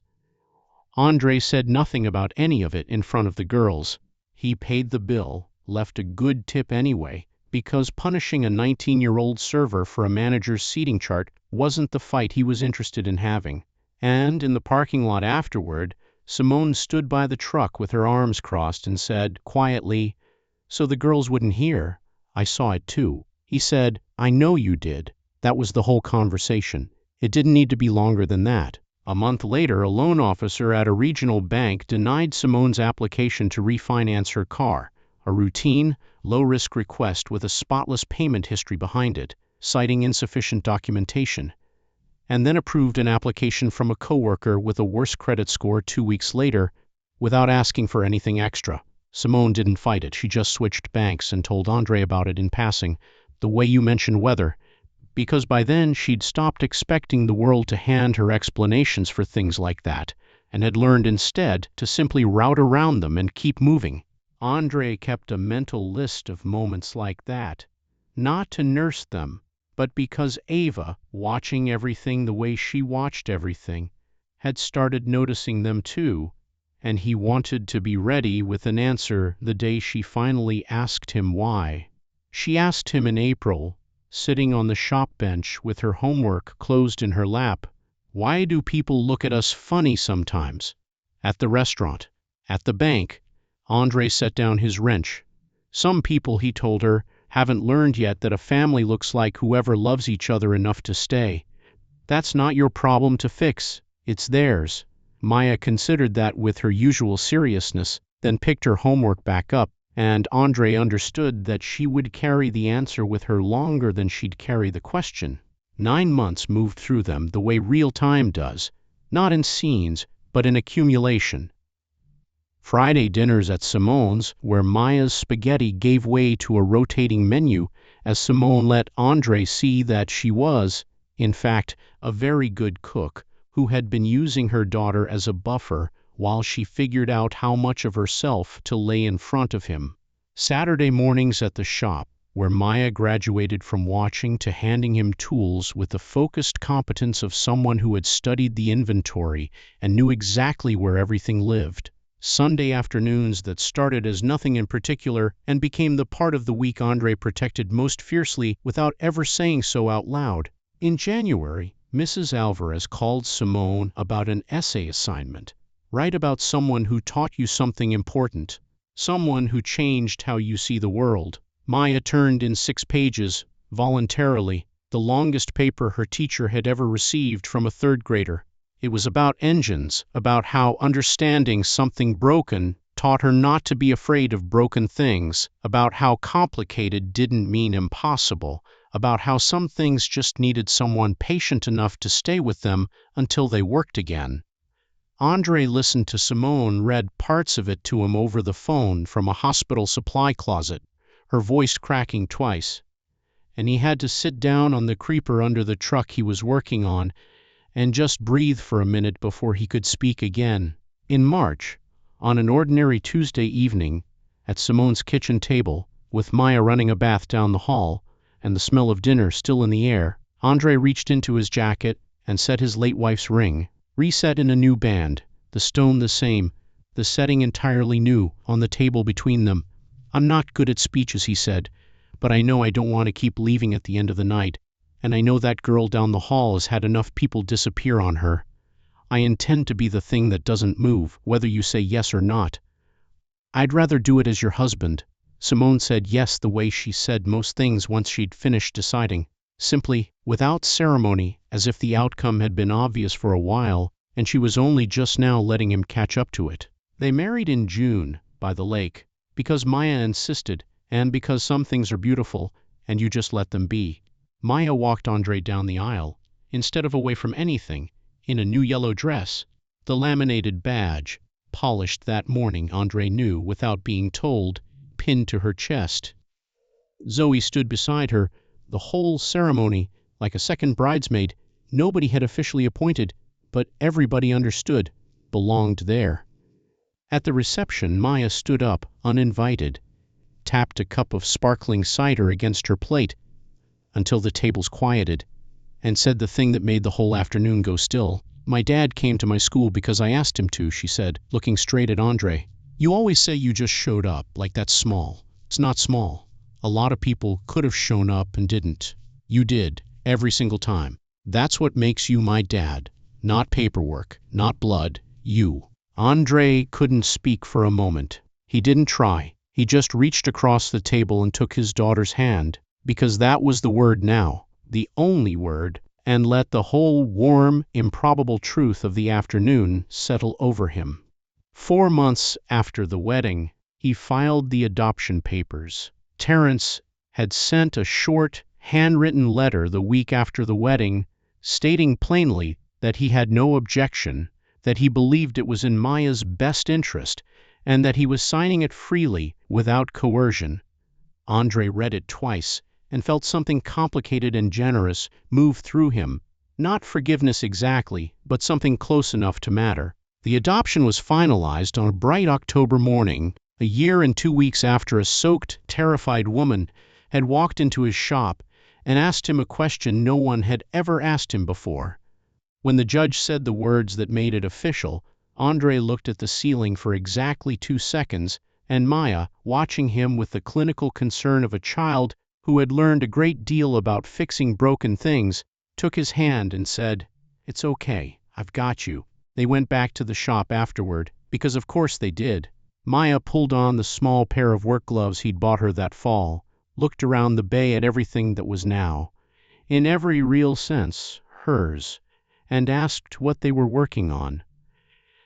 Andre said nothing about any of it in front of the girls. He paid the bill, left a good tip anyway, because punishing a 19-year-old server for a manager's seating chart wasn't the fight he was interested in having. And in the parking lot afterward, Simone stood by the truck with her arms crossed and said, quietly, "So the girls wouldn't hear. I saw it too." He said, "I know you did." That was the whole conversation. It didn't need to be longer than that. A month later, a loan officer at a regional bank denied Simone's application to refinance her car, a routine, low-risk request with a spotless payment history behind it, citing insufficient documentation, and then approved an application from a coworker with a worse credit score 2 weeks later without asking for anything extra. Simone didn't fight it. She just switched banks and told Andre about it in passing, the way you mentioned weather, because by then she'd stopped expecting the world to hand her explanations for things like that, and had learned instead to simply route around them and keep moving. Andre kept a mental list of moments like that, not to nurse them, but because Ava, watching everything the way she watched everything, had started noticing them too, and he wanted to be ready with an answer the day she finally asked him why. She asked him in April, sitting on the shop bench with her homework closed in her lap, "Why do people look at us funny sometimes?" At the restaurant, at the bank, Andre set down his wrench. "Some people," he told her, "haven't learned yet that a family looks like whoever loves each other enough to stay. That's not your problem to fix, it's theirs." Maya considered that with her usual seriousness, then picked her homework back up, and Andre understood that she would carry the answer with her longer than she'd carry the question. 9 months moved through them the way real time does, not in scenes, but in accumulation. Friday dinners at Simone's, where Maya's spaghetti gave way to a rotating menu as Simone let Andre see that she was, in fact, a very good cook who had been using her daughter as a buffer while she figured out how much of herself to lay in front of him. Saturday mornings at the shop, where Maya graduated from watching to handing him tools with the focused competence of someone who had studied the inventory and knew exactly where everything lived. Sunday afternoons that started as nothing in particular and became the part of the week Andre protected most fiercely without ever saying so out loud. In January, Mrs. Alvarez called Simone about an essay assignment. Write about someone who taught you something important, someone who changed how you see the world. Maya turned in 6 pages, voluntarily, the longest paper her teacher had ever received from a 3rd grader. It was about engines, about how understanding something broken taught her not to be afraid of broken things, about how complicated didn't mean impossible, about how some things just needed someone patient enough to stay with them until they worked again. Andre listened to Simone read parts of it to him over the phone from a hospital supply closet, her voice cracking twice, and he had to sit down on the creeper under the truck he was working on and just breathe for a minute before he could speak again. In March, on an ordinary Tuesday evening, at Simone's kitchen table, with Maya running a bath down the hall and the smell of dinner still in the air, Andre reached into his jacket and set his late wife's ring, reset in a new band, the stone the same, the setting entirely new, on the table between them. "I'm not good at speeches," he said, "but I know I don't want to keep leaving at the end of the night. And I know that girl down the hall has had enough people disappear on her. I intend to be the thing that doesn't move, whether you say yes or not. I'd rather do it as your husband." Simone said yes the way she said most things once she'd finished deciding, simply, without ceremony, as if the outcome had been obvious for a while, and she was only just now letting him catch up to it. They married in June, by the lake, because Maya insisted, and because some things are beautiful, and you just let them be. Maya walked Andre down the aisle, instead of away from anything, in a new yellow dress, the laminated badge, polished that morning Andre knew without being told, pinned to her chest. Zoe stood beside her, the whole ceremony, like a second bridesmaid. Nobody had officially appointed, but everybody understood, belonged there. At the reception, Maya stood up, uninvited, tapped a cup of sparkling cider against her plate, until the tables quieted, and said the thing that made the whole afternoon go still. "My dad came to my school because I asked him to," she said, looking straight at Andre. "You always say you just showed up, like that's small. It's not small. A lot of people could have shown up and didn't. You did, every single time. That's what makes you my dad." Not paperwork, not blood, you. Andre couldn't speak for a moment. He didn't try. He just reached across the table and took his daughter's hand, because that was the word now, the only word, and let the whole warm, improbable truth of the afternoon settle over him. 4 months after the wedding, he filed the adoption papers. Terence had sent a short, handwritten letter the week after the wedding, stating plainly that he had no objection, that he believed it was in Maya's best interest, and that he was signing it freely, without coercion. Andre read it twice and felt something complicated and generous move through him. Not forgiveness exactly, but something close enough to matter. The adoption was finalized on a bright October morning, a year and 2 weeks after a soaked, terrified woman had walked into his shop and asked him a question no one had ever asked him before. When the judge said the words that made it official, Andre looked at the ceiling for exactly 2 seconds, and Maya, watching him with the clinical concern of a child who had learned a great deal about fixing broken things, took his hand and said, "It's okay, I've got you." They went back to the shop afterward, because of course they did. Maya pulled on the small pair of work gloves he'd bought her that fall, looked around the bay at everything that was now, in every real sense, hers, and asked what they were working on.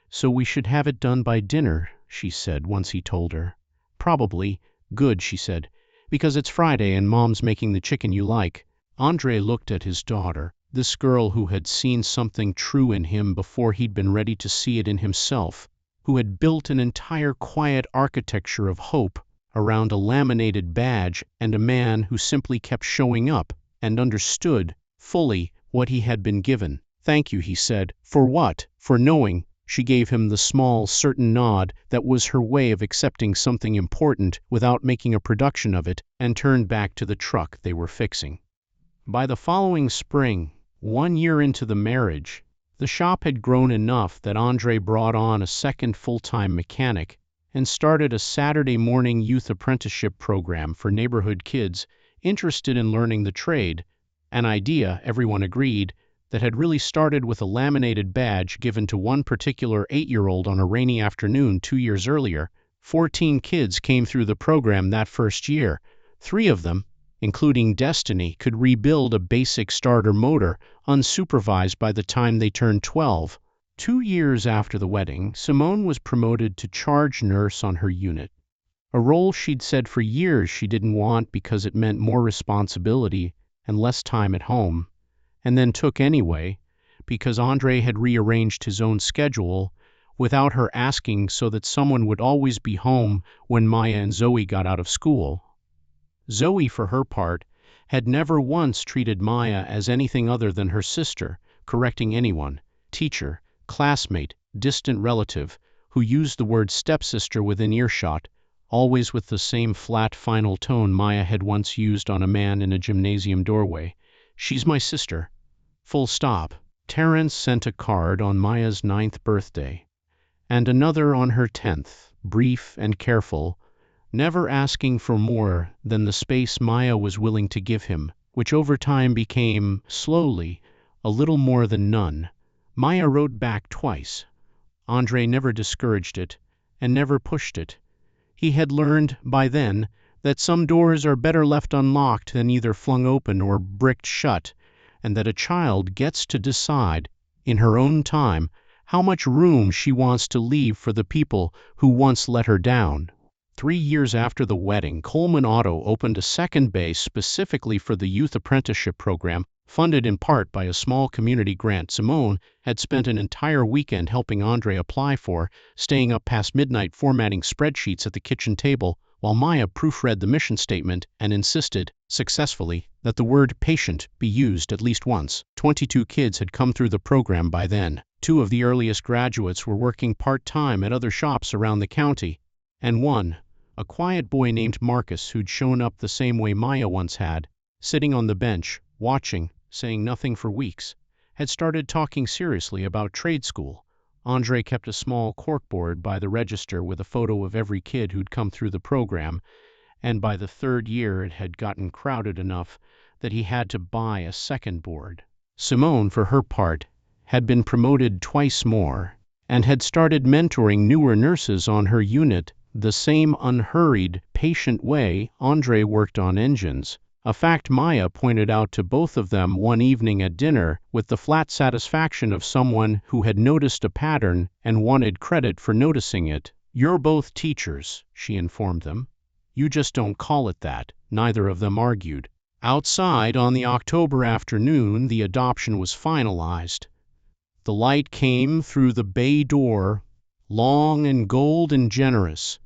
"So we should have it done by dinner," she said once he told her. "Probably. Good," she said, "because it's Friday and Mom's making the chicken you like." Andre looked at his daughter, this girl who had seen something true in him before he'd been ready to see it in himself, who had built an entire quiet architecture of hope around a laminated badge and a man who simply kept showing up and understood fully what he had been given. "Thank you," he said. "For what?" "For knowing." She gave him the small, certain nod that was her way of accepting something important without making a production of it, and turned back to the truck they were fixing. By the following spring, 1 year into the marriage, the shop had grown enough that Andre brought on a second full-time mechanic and started a Saturday morning youth apprenticeship program for neighborhood kids interested in learning the trade, an idea, everyone agreed, that had really started with a laminated badge given to one particular 8-year-old on a rainy afternoon 2 years earlier. 14 kids came through the program that first year. 3 of them, including Destiny, could rebuild a basic starter motor unsupervised by the time they turned 12. 2 years after the wedding, Simone was promoted to charge nurse on her unit, a role she'd said for years she didn't want because it meant more responsibility and less time at home, and then took anyway because Andre had rearranged his own schedule without her asking so that someone would always be home when Maya and Zoe got out of school. Zoe, for her part, had never once treated Maya as anything other than her sister, correcting anyone, teacher, classmate, distant relative, who used the word stepsister within earshot, always with the same flat final tone Maya had once used on a man in a gymnasium doorway. "She's my sister. Full stop." Terence sent a card on Maya's 9th birthday, and another on her 10th, brief and careful, never asking for more than the space Maya was willing to give him, which over time became, slowly, a little more than none. Maya wrote back twice. Andre never discouraged it, and never pushed it. He had learned, by then, that some doors are better left unlocked than either flung open or bricked shut, and that a child gets to decide, in her own time, how much room she wants to leave for the people who once let her down. 3 years after the wedding, Coleman Auto opened a second base specifically for the youth apprenticeship program, funded in part by a small community grant Simone had spent an entire weekend helping Andre apply for, staying up past midnight formatting spreadsheets at the kitchen table, while Maya proofread the mission statement and insisted, successfully, that the word patient be used at least once. 22 kids had come through the program by then. 2 of the earliest graduates were working part-time at other shops around the county, and one, a quiet boy named Marcus who'd shown up the same way Maya once had, sitting on the bench, watching, saying nothing for weeks, had started talking seriously about trade school. Andre kept a small corkboard by the register with a photo of every kid who'd come through the program, and by the 3rd year it had gotten crowded enough that he had to buy a second board. Simone, for her part, had been promoted twice more, and had started mentoring newer nurses on her unit the same unhurried, patient way Andre worked on engines, a fact Maya pointed out to both of them one evening at dinner with the flat satisfaction of someone who had noticed a pattern and wanted credit for noticing it. "You're both teachers," she informed them. "You just don't call it that," neither of them argued. Outside, on the October afternoon, the adoption was finalized. The light came through the bay door, long and gold and generous,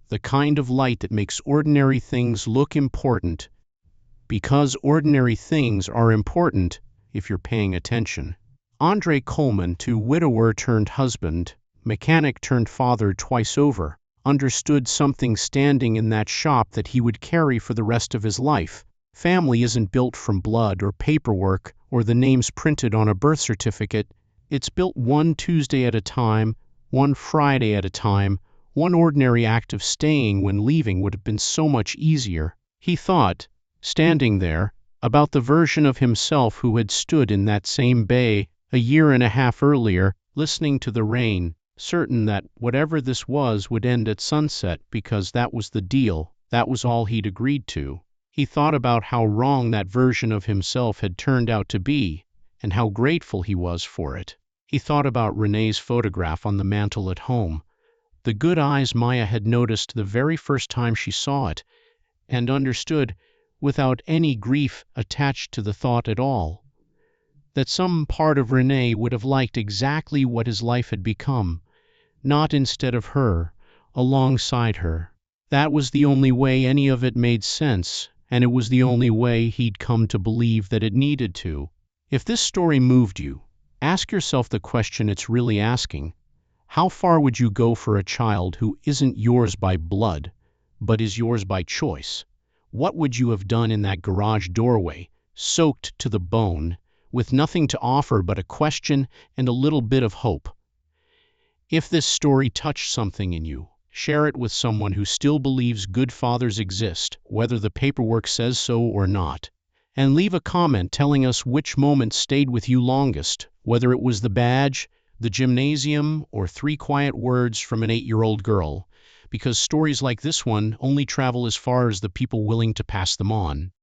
the kind of light that makes ordinary things look important, because ordinary things are important if you're paying attention. Andre Coleman, to widower turned husband, mechanic turned father twice over, understood something standing in that shop that he would carry for the rest of his life. Family isn't built from blood or paperwork or the names printed on a birth certificate. It's built one Tuesday at a time, one Friday at a time. One ordinary act of staying when leaving would have been so much easier. He thought, standing there, about the version of himself who had stood in that same bay a year and a half earlier, listening to the rain, certain that whatever this was would end at sunset because that was the deal, that was all he'd agreed to. He thought about how wrong that version of himself had turned out to be, and how grateful he was for it. He thought about Renee's photograph on the mantel at home, the good eyes Maya had noticed the very first time she saw it, and understood, without any grief attached to the thought at all, that some part of Renee would have liked exactly what his life had become, not instead of her, alongside her. That was the only way any of it made sense, and it was the only way he'd come to believe that it needed to. If this story moved you, ask yourself the question it's really asking. How far would you go for a child who isn't yours by blood, but is yours by choice? What would you have done in that garage doorway, soaked to the bone, with nothing to offer but a question and a little bit of hope? If this story touched something in you, share it with someone who still believes good fathers exist, whether the paperwork says so or not. And leave a comment telling us which moment stayed with you longest, whether it was the badge, the gymnasium, or 3 quiet words from an 8-year-old girl, because stories like this one only travel as far as the people willing to pass them on.